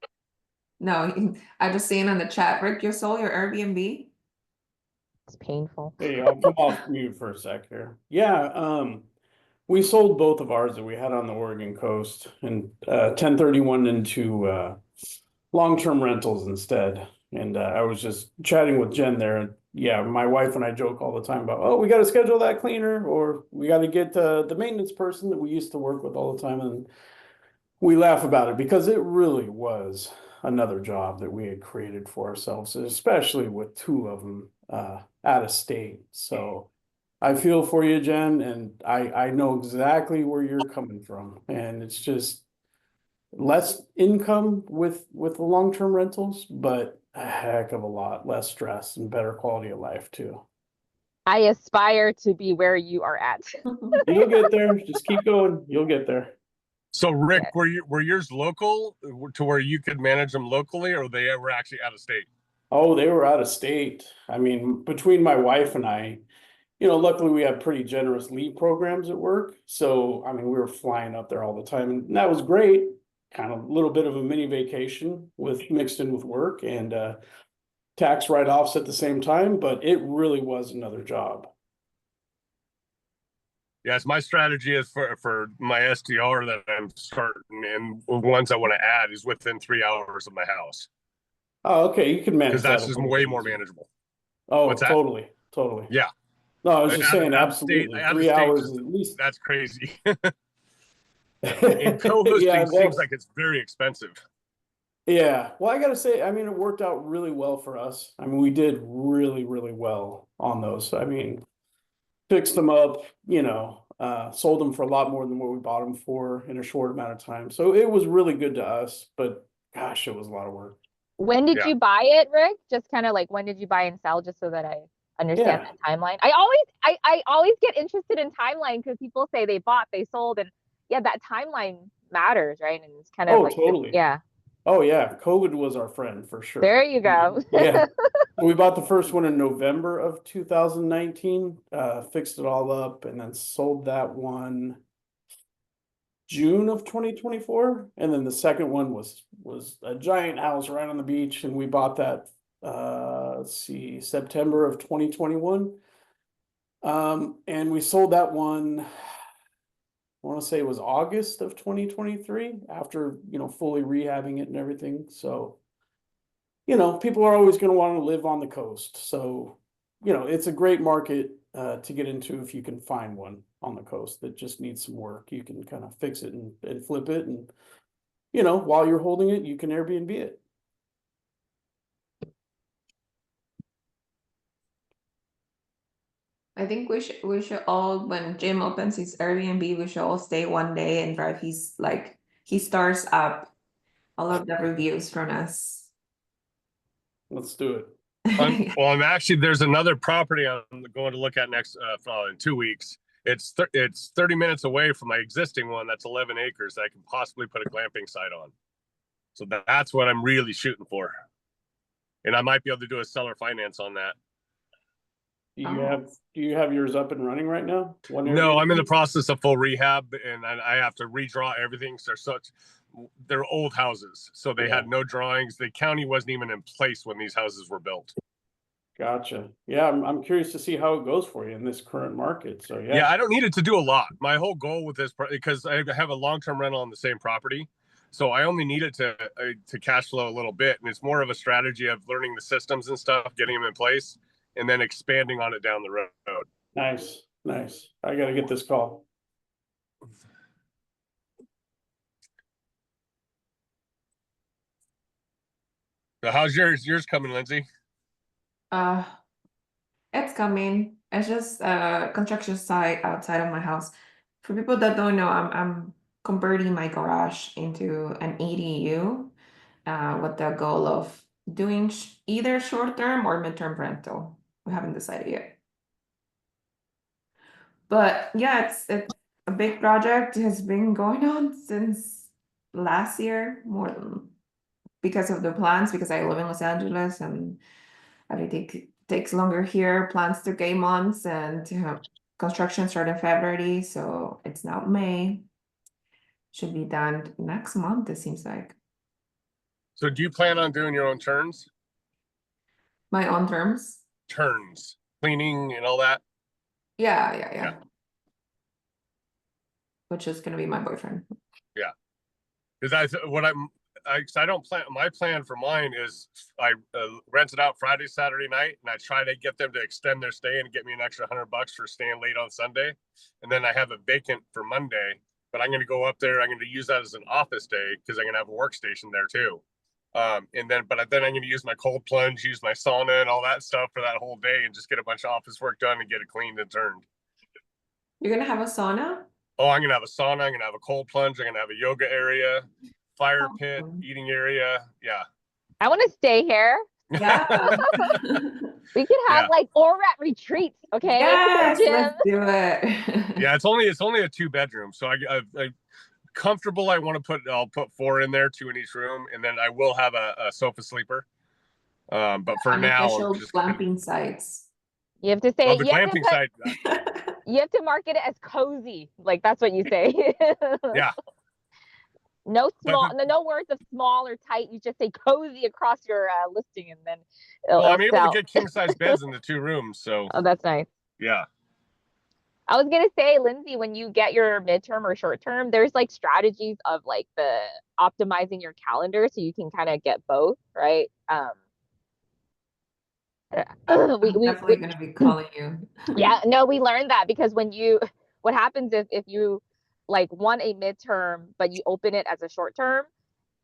No, I just seen in the chat, Rick, you sold your Airbnb? It's painful. Hey, I'll come off mute for a sec here. Yeah, we sold both of ours that we had on the Oregon coast and 1031 into long-term rentals instead. And I was just chatting with Jen there. And yeah, my wife and I joke all the time about, oh, we got to schedule that cleaner, or we got to get the maintenance person that we used to work with all the time. And we laugh about it because it really was another job that we had created for ourselves, especially with two of them out of state. So I feel for you, Jen, and I know exactly where you're coming from. And it's just less income with the long-term rentals, but a heck of a lot less stress and better quality of life too. I aspire to be where you are at. You'll get there. Just keep going. You'll get there. So Rick, Yeah. were yours local to where you could manage them locally, or they were actually out of state? Oh, they were out of state. I mean, between my wife and I, luckily we have pretty generous leave programs at work. So, I mean, we were flying up there all the time, and that was great. Kind of a little bit of a mini vacation with mixed in with work and tax write-offs at the same time, but it really was another job. Yes, my strategy is for my STR that I'm starting, and ones I want to add is within 3 hours of my house, Oh, okay, you can manage because that that's a just little way bit more easier. manageable. Oh, What's that? totally, totally. Yeah. No, I was just saying, Out of state, absolutely. 3 hours at least. that's crazy. And co-hosting Yeah, seems like it's very expensive. yeah. Well, I gotta say, I mean, it worked out really well for us. I mean, we did really, really well on those. I mean, fixed them up, sold them for a lot more than what we bought them for in a short amount of time. So it was really good to us, but gosh, it was a lot of work. When did Yeah. you buy it, Rick? Just kind of like when did you buy and sell, just so that I understand Yeah. the timeline. I always get interested in timeline because people say they bought, they sold, and yeah, that timeline matters, right? And it's kind of Oh, like totally. yeah. Oh yeah, COVID was our friend for sure. There you go. Yeah. We bought the first one in November of 2019, fixed it all up, and then sold that one June of 2024. And then the second one was a giant house right on the beach, and we bought that let's see, September of 2021. And we sold that one, I want to say it was August of 2023 after, fully rehabbing it and everything. So, people are always going to want to live on the coast. So, it's a great market to get into if you can find one on the coast that just needs some work. You can kind of fix it and flip it. And, while you're holding it, you can Airbnb it. I think we should all, when Jim opens his Airbnb, we should all stay one day and drive he starts up all of the reviews from us. Let's do it. I'm actually, there's another property I'm going to look at next in 2 weeks. It's 30 minutes away from my existing one. That's 11 acres that I can possibly put a glamping site on. So that's what I'm really shooting for. And I might be able to do a seller finance on that. Do you have yours up and running right now? No, I'm in the process of full rehab, and I have to redraw everything. So they're old houses, so they had no drawings. The county wasn't even in place when these houses were built. Gotcha. Yeah, I'm curious to see how it goes for you in this current market. So Yeah, I don't need it to do a lot. My whole goal with this, because I have a long-term rental on the same property, so I only need it to cash flow a little bit, and it's more of a strategy of learning the systems and stuff, getting them in place, and then expanding on it down the road. Nice. I got to get this call. So how's yours coming, Lindsay? It's coming. It's just a construction site outside of my house. For people that don't know, I'm converting my garage into an EDU, with the goal of doing either short-term or mid-term rental. We haven't decided yet. But yeah, it's a big project. It has been going on since last year, more than because of the plans, because I live in Los Angeles and everything takes longer here. Plans took 8 months and construction started in February, so it's now May. Should be done next month, it seems like. So do you plan on doing your own turns? My own terms? Turns, cleaning and all that? Yeah. Which is gonna be my boyfriend. Yeah. Because I don't plan, my plan for mine is I rent it out Friday, Saturday night, and I try to get them to extend their stay and get me an extra $100 for staying late on Sunday. And then I have a vacant for Monday, but I'm going to go up there. I'm going to use that as an office day because I'm going to have a workstation there too. But then I'm going to use my cold plunge, use my sauna and all that stuff for that whole day and just get a bunch of office work done and get it cleaned and turned. You're gonna have a sauna? Oh, I'm going to have a sauna. I'm going to have a cold plunge. I'm going to have a yoga area, fire pit, Awesome. eating area. Yeah. I want to stay here. Yeah. We could have Yeah. like ORAAT retreats, okay? Yes, Jim. let's do it. Yeah, it's only a 2-bedroom, so I comfortable. I'll put 4 in there, 2 in each room, and then I will have a sofa sleeper. But for now, Unofficial I'm just glamping sites. You have to say well, the you have to glamping put, side. you have to market it as cozy. Like that's what you say. Yeah, No But no words of small or tight. You just say cozy across your listing, and then well, I'm it'll able sell. to get king size beds in the 2 rooms, so Oh, that's nice. yeah. I was gonna say, Lindsay, when you get your midterm or short term, there's like strategies of like the optimizing your calendar so you can kind of get both, right? I'm definitely gonna be calling you. Yeah, no, we learned that because what happens if you like want a midterm, but you open it as a short term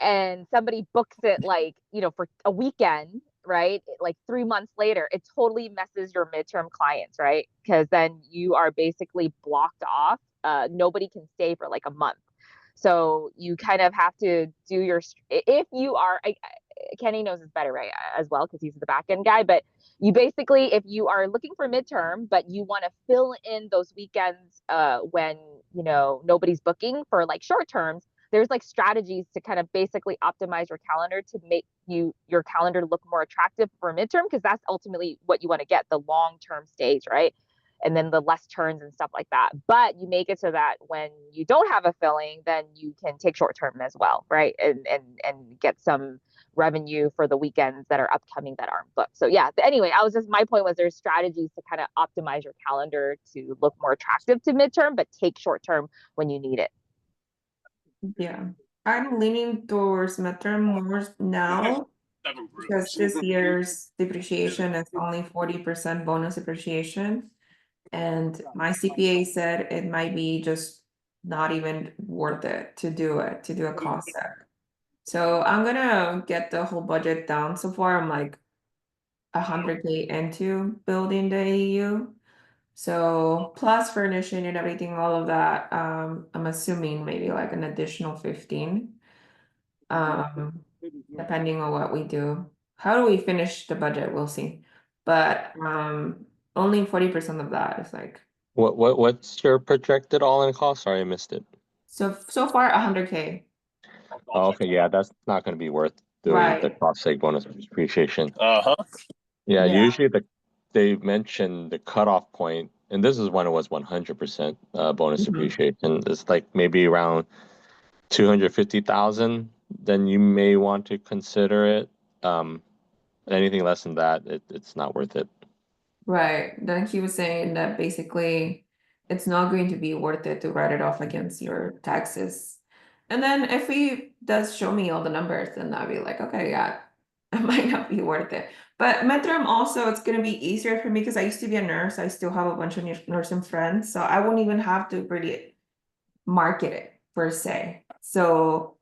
and somebody books it like, for a weekend, right? Like 3 months later, it totally messes your midterm clients, right? Because then you are basically blocked off. Nobody can stay for like a month. So you kind of have to do if you are, Kenny knows this better, right? As well, because he's the back end guy. But you basically, if you are looking for midterm, but you want to fill in those weekends when, nobody's booking for like short terms, there's like strategies to kind of basically optimize your calendar to make your calendar look more attractive for midterm, because that's ultimately what you want to get, the long-term stays, right? And then the less turns and stuff like that. But you make it so that when you don't have a filling, then you can take short term as well, right? And get some revenue for the weekends that are upcoming that aren't booked. So yeah, anyway, my point was there's strategies to kind of optimize your calendar to look more attractive to midterm, but take short term when you need it. Yeah, I'm leaning towards midterm more now because this year's depreciation is only 40% bonus depreciation. And my CPA said it might be just not even worth it to do a cost set. So I'm gonna get the whole budget down. So far, I'm like 100K into building the AU. So plus furnishing and everything, all of that, I'm assuming maybe like an additional 15. Depending on what we do. How do we finish the budget? We'll see. But only 40% of that is like What's your projected all-in cost? Sorry, I missed it. so far 100K. Oh, okay, yeah, that's not going to be worth doing the Right. cost save bonus depreciation. Uh-huh. Yeah, Yeah. usually they mention the cutoff point, and this is when it was 100% bonus Mhm. depreciation. It's like maybe around 250,000. Then you may want to consider it. Anything less than that, it's not worth it. Right. Then he was saying that basically it's not going to be worth it to write it off against your taxes. And then if he does show me all the numbers, then I'll be like, okay, yeah, it might not be worth it. But midterm also, it's gonna be easier for me because I used to be a nurse. I still have a bunch of nursing friends, so I won't even have to really market it per se. So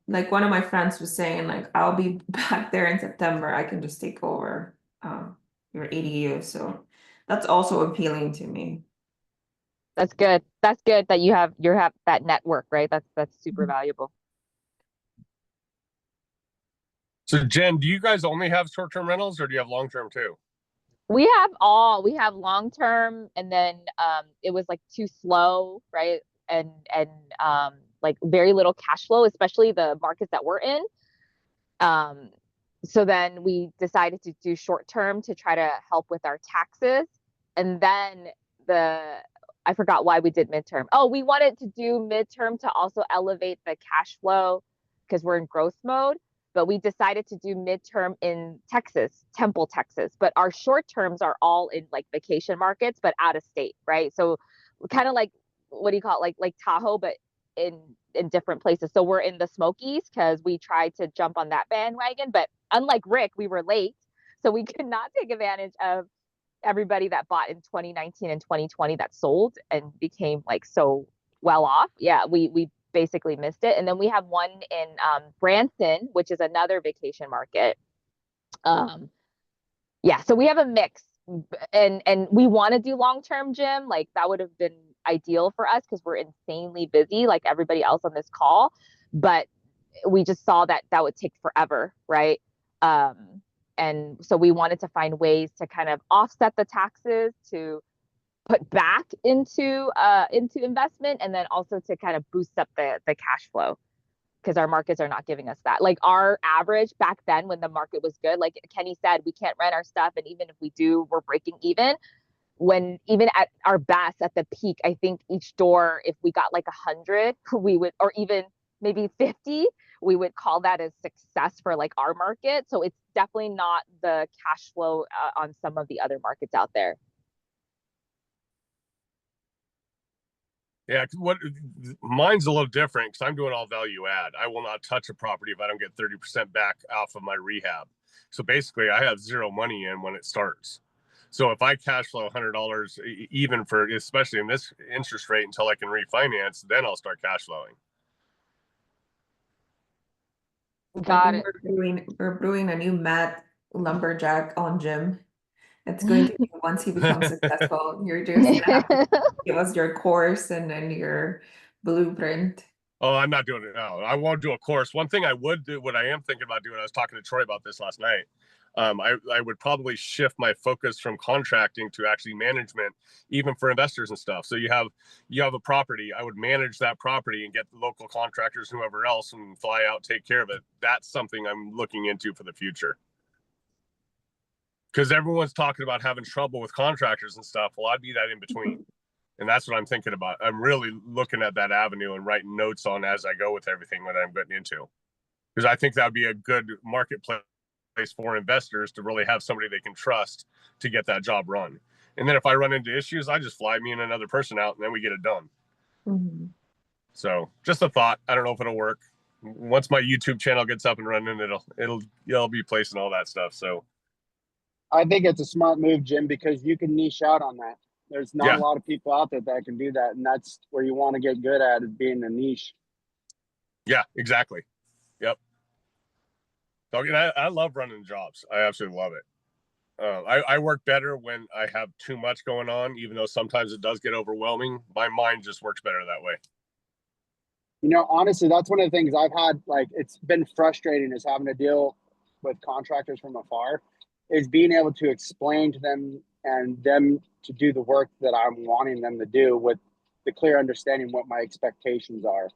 like one of my friends was saying, like, I'll be back there in September, I can just take over your ADU. So that's also appealing to me. That's good. That's good that you have that network, right? That's super valuable. So Jen, do you guys only have short-term rentals or do you have long-term too? We have long term, and then it was like too slow, right? And like very little cash flow, especially the markets that we're in. So then we decided to do short term to try to help with our taxes. And then I forgot why we did midterm. Oh, we wanted to do midterm to also elevate the cash flow because we're in growth mode. But we decided to do midterm in Texas, Temple, Texas. But our short terms are all in like vacation markets, but out of state, right? So kind of like, what do you call it? Like Tahoe, but in different places. So we're in the Smokies because we tried to jump on that bandwagon. But unlike Rick, we were late. So we could not take advantage of everybody that bought in 2019 and 2020 that sold and became like so well off. Yeah, we basically missed it. And then we have one in Branson, which is another vacation market. Yeah, so we have a mix, and we want to do long-term, Jim. Like that would have been ideal for us because we're insanely busy, like everybody else on this call. But we just saw that would take forever, right? And so we wanted to find ways to kind of offset the taxes to put back into investment, and then also to kind of boost up the cash flow because our markets are not giving us that. Like our average back then when the market was good, like Kenny said, we can't rent our stuff, and even if we do, we're breaking even. When even at our best, at the peak, I think each door, if we got like 100, we would, or even maybe 50, we would call that a success for like our market. So it's definitely not the cash flow on some of the other markets out there. Yeah, mine's a little different because I'm doing all value add. I will not touch a property if I don't get 30% back off of my rehab. So basically, I have zero money in when it starts. So if I cash flow $100, even for, especially in this interest rate, until I can refinance, then I'll start cash flowing. Got it. We're brewing a new Matt lumberjack on Jim. It's going to be once he becomes successful, you're just gonna have to give us your course and then your blueprint. Oh, I'm not doing it now. I won't do a course. One thing I would do, what I am thinking about doing, I was talking to Troy about this last night. I would probably shift my focus from contracting to actually management, even for investors and stuff. So you have a property, I would manage that property and get the local contractors, whoever else, and fly out, take care of it. That's something I'm looking into for the future. Because everyone's talking about having trouble with contractors and stuff. Well, I'd be that in between. And that's what I'm thinking about. I'm really looking at that avenue and writing notes on as I go with everything that I'm getting into. Because I think that would be a good marketplace for investors to really have somebody they can trust to get that job run. And then if I run into issues, I just fly me and another person out and then we get it done. Mm-hmm. So just a thought. I don't know if it'll work. Once my YouTube channel gets up and running, it'll be placing all that stuff. So I think it's a smart move, Jim, because you can niche out on that. There's not a lot of people out there that can do that, and that's where you want to get good at, is being a niche. Yeah, exactly. Yep. So, I love running jobs. I absolutely love it. I work better when I have too much going on, even though sometimes it does get overwhelming. My mind just works better that way. You know, honestly, that's one of the things I've had, like, it's been frustrating, is having to deal with contractors from afar, is being able to explain to them and them to do the work that I'm wanting them to do with the clear understanding what my expectations are.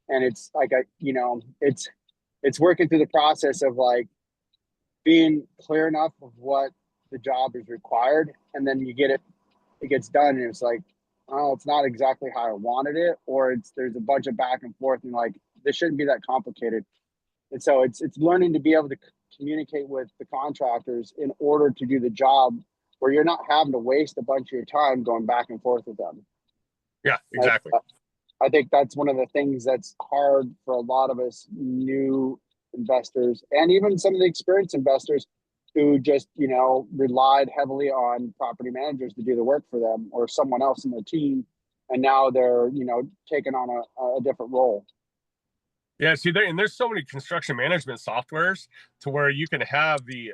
And it's like, it's working through the process of like being clear enough of what the job is required. And then it gets done. And it's like, oh, it's not exactly how I wanted it. Or there's a bunch of back and forth and like, this shouldn't be that complicated. And so it's learning to be able to communicate with the contractors in order to do the job where you're not having to waste a bunch of your time going back and forth with them. Yeah, exactly. I think that's one of the things that's hard for a lot of us new investors, and even some of the experienced investors who just, relied heavily on property managers to do the work for them or someone else in their team. And now they're, taking on a different role. Yeah, see, there's so many construction management softwares to where you can have the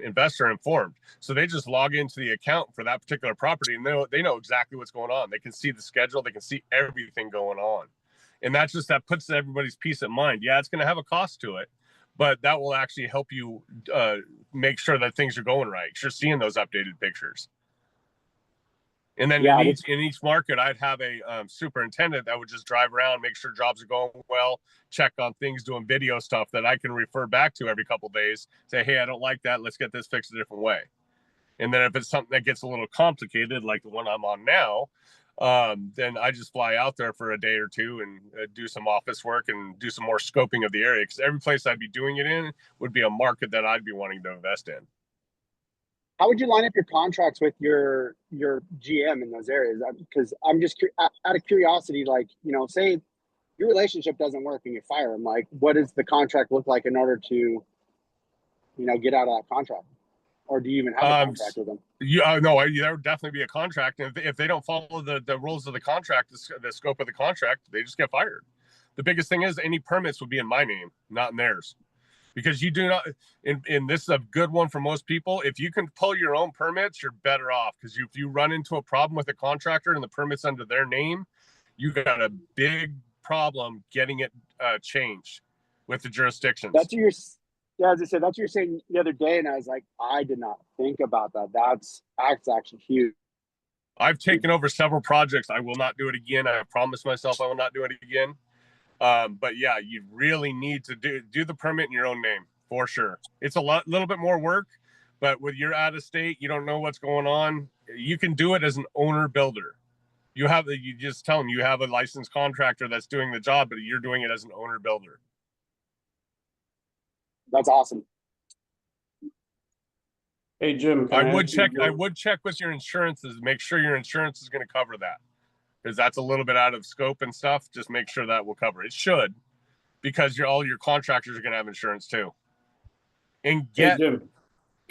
investor informed. So they just log into the account for that particular property, and they know exactly what's going on. They can see the schedule, they can see everything going on, and that puts everybody's peace of mind. Yeah, it's going to have a cost to it, but that will actually help you make sure that things are going right. You're seeing those updated pictures, And then Yeah, in each market, I'd have a superintendent that would just drive around, make sure jobs are going well, check on things, doing video stuff that I can refer back to every couple of days. Say, hey, I don't like that. Let's get this fixed a different way. And then if it's something that gets a little complicated, like the one I'm on now, then I just fly out there for a day or two and do some office work and do some more scoping of the area. Because every place I'd be doing it in would be a market that I'd be wanting to invest in. how would you line up your contracts with your GM in those areas? Because I'm just out of curiosity, like, you know, say your relationship doesn't work and you fire him, like, what does the contract look like in order to, you know, get out of that contract? Or do you even have a contract with them? No, there would definitely be a contract. And if they don't follow the rules of the contract, the scope of the contract, they just get fired. The biggest thing is any permits would be in my name, not in theirs. Because you do not, and this is a good one for most people. If you can pull your own permits, you're better off. Because if you run into a problem with a contractor and the permit's under their name, you got a big problem getting it changed with the jurisdictions. That's what yeah, as I said, that's what you're saying the other day, and I was like, I did not think about that. That's actually huge. I've taken over several projects. I will not do it again. I promised myself I will not do it again. But yeah, you really need to do the permit in your own name for sure. It's a little bit more work, but with you're out of state, you don't know what's going on. You can do it as an owner builder. You just tell them you have a licensed contractor that's doing the job, but you're doing it as an owner builder. That's awesome. Hey, Jim, I would check with your insurances, make sure your insurance is going to cover that. Because that's a little bit out of scope and stuff. Just make sure that will cover. It should, because all your contractors are going to have insurance too. And Hey, Jim,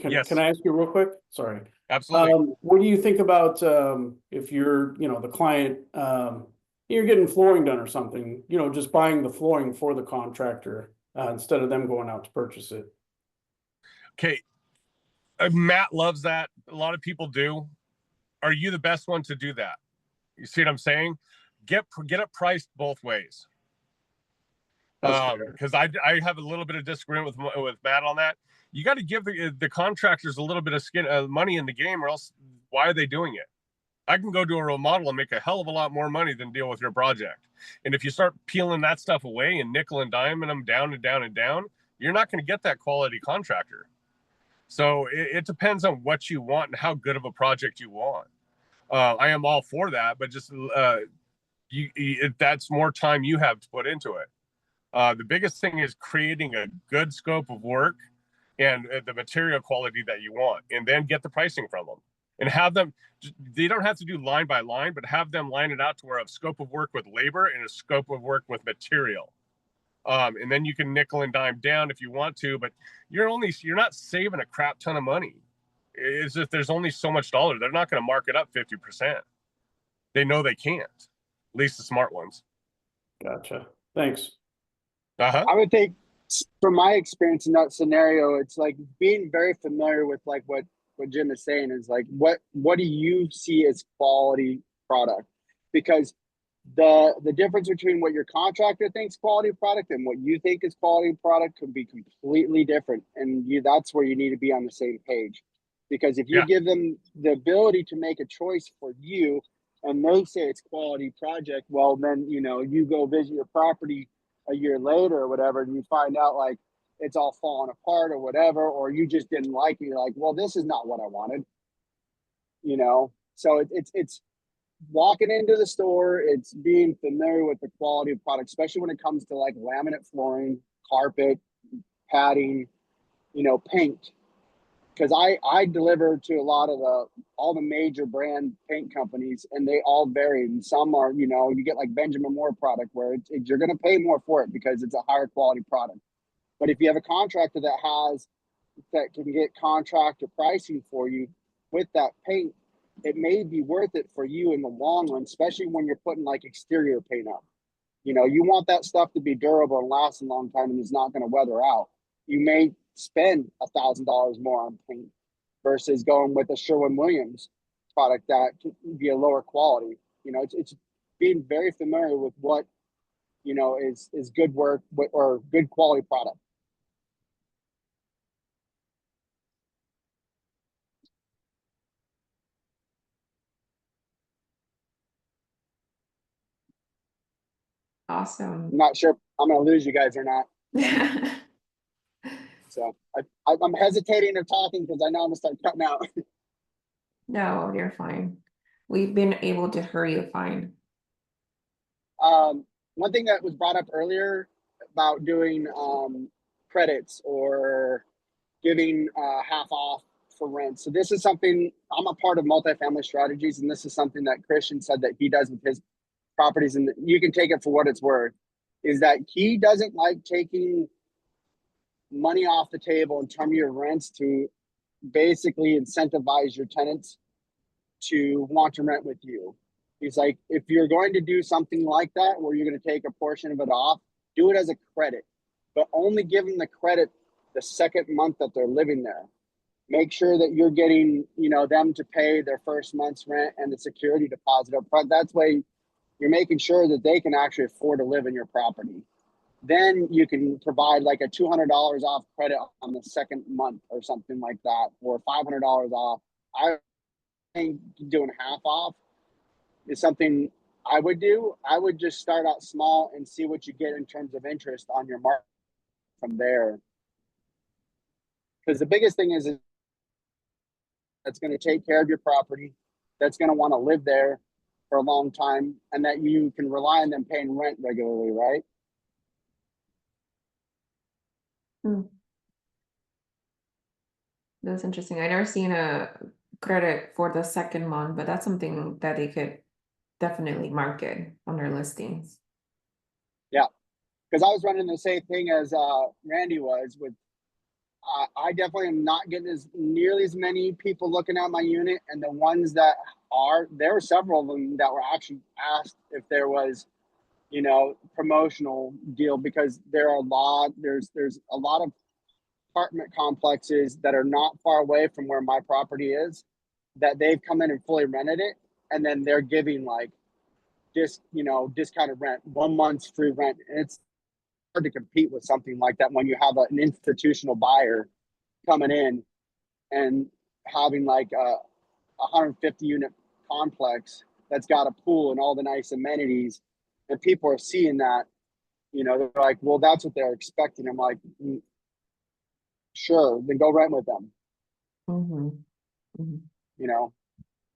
yes. Can I ask you real quick? Sorry. Absolutely. What do you think about if you're, the client, you're getting flooring done or something, just buying the flooring for the contractor instead of them going out to purchase it? Okay. Matt loves that. A lot of people do. Are you the best one to do that? You see what I'm saying? Get it priced both ways. Because I have a little bit of disagreement with Matt on that. You got to give the contractors a little bit of money in the game, or else why are they doing it? I can go do a remodel and make a hell of a lot more money than deal with your project. And if you start peeling that stuff away and nickel and diming them down and down and down, you're not going to get that quality contractor. So it depends on what you want and how good of a project you want. I am all for that, but just that's more time you have to put into it. The biggest thing is creating a good scope of work and the material quality that you want, and then get the pricing from them and have them. They don't have to do line by line, but have them line it out to where a scope of work with labor and a scope of work with material. And then you can nickel and dime down if you want to, but you're not saving a crap ton of money. It's just there's only so much dollar. They're not going to mark it up 50%. They know they can't. At least the smart ones. Gotcha. Thanks. I would think, from my experience in that scenario, it's like being very familiar with like what Jim is saying is like, what do you see as quality product? Because the difference between what your contractor thinks quality product and what you think is quality product could be completely different. And that's where you need to be on the same page. Because if you give them the ability to make a choice for you and they say it's quality project, well, then, you go visit your property a year later or whatever, and you find out like it's all falling apart or whatever, or you just didn't like it. You're like, well, this is not what I wanted, So it's walking into the store, it's being familiar with the quality of product, especially when it comes to like laminate flooring, carpet, padding, paint. Because I deliver to a lot of all the major brand paint companies, and they all vary. And some are, you get like Benjamin Moore product where you're going to pay more for it because it's a higher quality product. But if you have a contractor that can get contractor pricing for you with that paint, it may be worth it for you in the long run, especially when you're putting like exterior paint up. You want that stuff to be durable and last a long time, and it's not going to weather out. You may spend $1,000 more on paint versus going with a Sherwin-Williams product that could be a lower quality. It's being very familiar with what is good work or good quality product. Awesome. I'm not sure if I'm gonna lose you guys or not. So I'm hesitating of talking because I know I'm gonna start cutting out. No, you're fine. We've been able to hear you fine. One thing that was brought up earlier about doing credits or giving half off for rent. So this is something, I'm a part of multifamily strategies, and this is something that Christian said that he does with his properties, and you can take it for what it's worth, is that he doesn't like taking money off the table in terms of your rents to basically incentivize your tenants to want to rent with you. He's like, if you're going to do something like that, where you're going to take a portion of it off, do it as a credit, but only give them the credit the second month that they're living there. Make sure that you're getting, you know, them to pay their first month's rent and the security deposit up front. That's way you're making sure that they can actually afford to live in your property. Then you can provide like a $200 off credit on the second month or something like that, or $500 off. I think doing half off is something I would do. I would just start out small and see what you get in terms of interest on your market from there. Because the biggest thing is that's going to take care of your property, that's going to want to live there for a long time, and that you can rely on them paying rent regularly, right? That's interesting. I never seen a credit for the second month, but that's something that they could definitely market on their listings. Yeah, because I was running the same thing as Randy was with. I definitely am not getting as nearly as many people looking at my unit, and the ones that are, there were several of them that were actually asked if there was, you know, promotional deal, because there are a lot. There's a lot of apartment complexes that are not far away from where my property is, that they've come in and fully rented it, and then they're giving like discounted rent, 1 month's free rent. And it's hard to compete with something like that when you have an institutional buyer coming in and having like a 150 unit complex that's got a pool and all the nice amenities, and people are seeing that, you know, they're like, well, that's what they're expecting. I'm like, sure, then go rent with them. You know,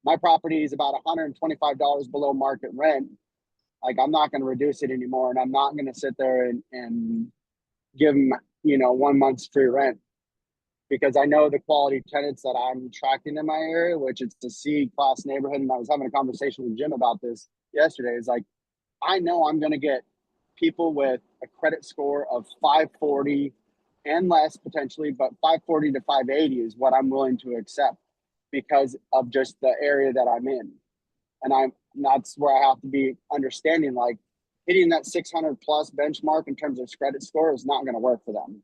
my property is about $125 below market rent. Like, I'm not going to reduce it anymore, and I'm not going to sit there and give them, you know, 1 month's free rent, because I know the quality tenants that I'm attracting in my area, which it's a C-class neighborhood. And I was having a conversation with Jim about this yesterday. It's like, I know I'm going to get people with a credit score of 540 and less potentially, but 540 to 580 is what I'm willing to accept because of just the area that I'm in. And that's where I have to be understanding, like, hitting that 600 plus benchmark in terms of credit score is not going to work for them.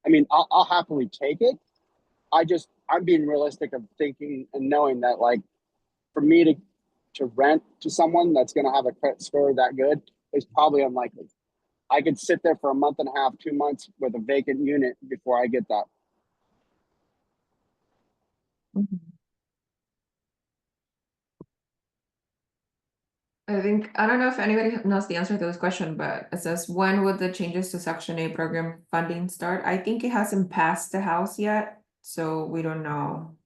I mean, I'll happily take it. I'm being realistic of thinking and knowing that, like, for me to rent to someone that's going to have a credit score that good is probably unlikely. I could sit there for a month and a half, 2 months with a vacant unit before I get that. I don't know if anybody knows the answer to this question, but it says, when would the changes to Section 8 program funding start? I think it hasn't passed the House yet, so we don't know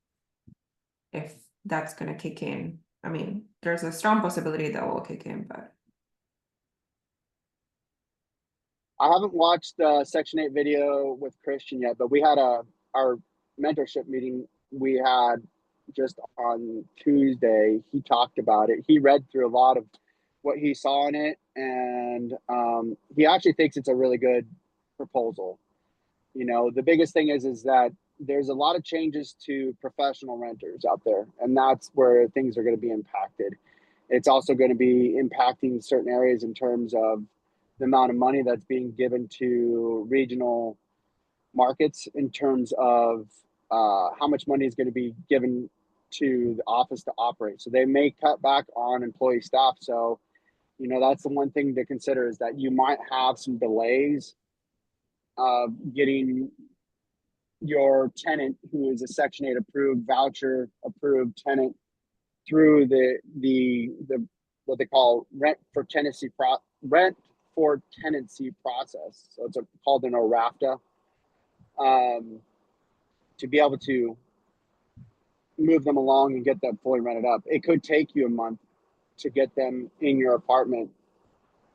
if that's going to kick in. I mean, there's a strong possibility that will kick in, but. I haven't watched the Section 8 video with Christian yet, but we had our mentorship meeting we had just on Tuesday. He talked about it. He read through a lot of what he saw in it, and he actually thinks it's a really good proposal. You know, the biggest thing is that there's a lot of changes to professional renters out there, and that's where things are going to be impacted. It's also going to be impacting certain areas in terms of the amount of money that's being given to regional markets in terms of how much money is going to be given to the office to operate. So they may cut back on employee staff. So, you know, that's the one thing to consider, is that you might have some delays of getting your tenant who is a Section 8 approved, voucher approved tenant through the what they call rent for for tenancy process. So it's called an ORAAT, to be able to move them along and get them fully rented up. It could take you a month to get them in your apartment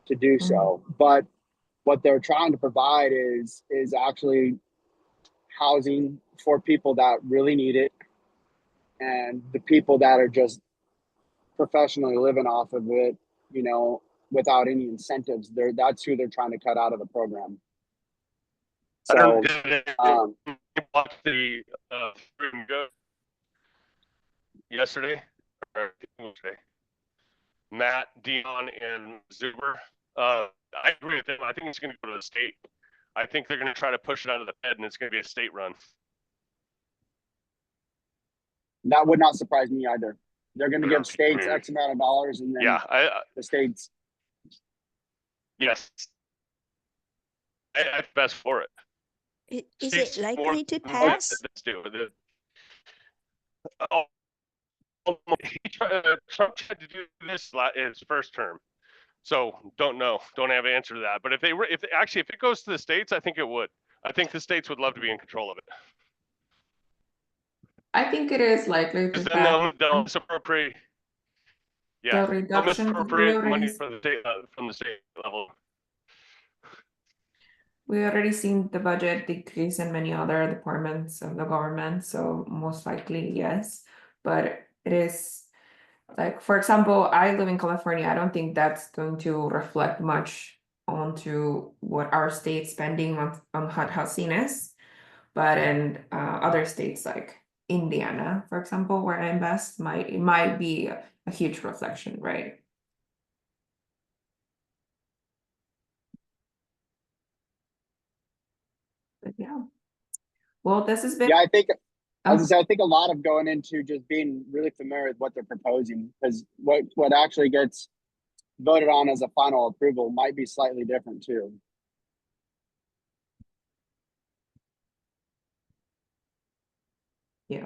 to do so. But what they're trying to provide is actually housing for people that really need it, and the people that are just professionally living off of it, you know, without any incentives. That's who they're trying to cut out of the program. I So, don't watch the go yesterday or Tuesday. Matt, Dion, and Zuber. I agree with them. I think it's going to go to the state. I think they're going to try to push it out of the Fed, and it's going to be a state run. that would not surprise me either. They're going to give states X amount of dollars, and then the states. Yes. I'm best for it. Is it likely to pass? Trump tried to do this in his first term, so don't know. Don't have an answer to that. But if it goes to the states, I think it would. I think the states would love to be in control of it. I think it is likely to Then pass. they'll misappropriate. Yeah, The reduction they'll misappropriate money from the state level. We already seen the budget decrease in many other departments of the government, so most likely yes. But it is like, for example, I live in California. I don't think that's going to reflect much onto what our state spending on housing is. But in other states like Indiana, for example, where I invest, it might be a huge reflection, right? But yeah. Well, this has been. Yeah, I think. As I said, I think a lot of going into just being really familiar with what they're proposing, because what actually gets voted on as a final approval might be slightly different too. Yeah.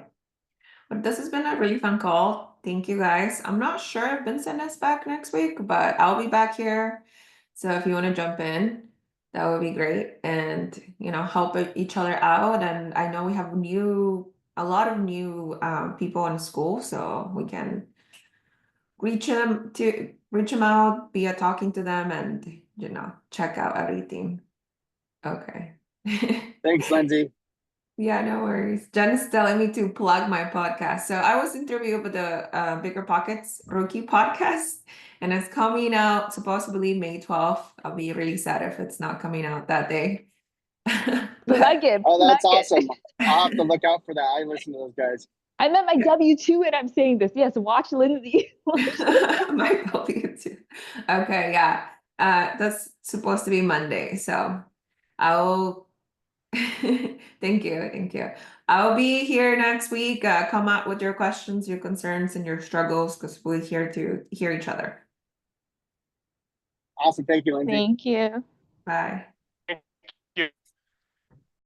But this has been a really fun call. Thank you guys. I'm not sure if Vincent is back next week, but I'll be back here. So if you want to jump in, that would be great. And, you know, help each other out. And I know we have a lot of new people in school, so we can reach them out via talking to them and, you know, check out everything. Okay. Thanks, Lindsay. Yeah, no worries. Jen is telling me to plug my podcast. So I was interviewed with the Bigger Pockets Rookie podcast, and it's coming out supposedly May 12th. I'll be really sad if it's not coming out that day. Plug it. Oh, that's plug awesome. it. I'll have to look out for that. I listen to those guys. I'm at my W2 and I'm saying this. Yes, watch Lindsay. My W2. Okay, yeah. That's supposed to be Monday. So I'll thank you. I'll be here next week. Come out with your questions, your concerns, and your struggles, because we're here to hear each other. Awesome. Thank you, Lindsay. Thank you. Bye.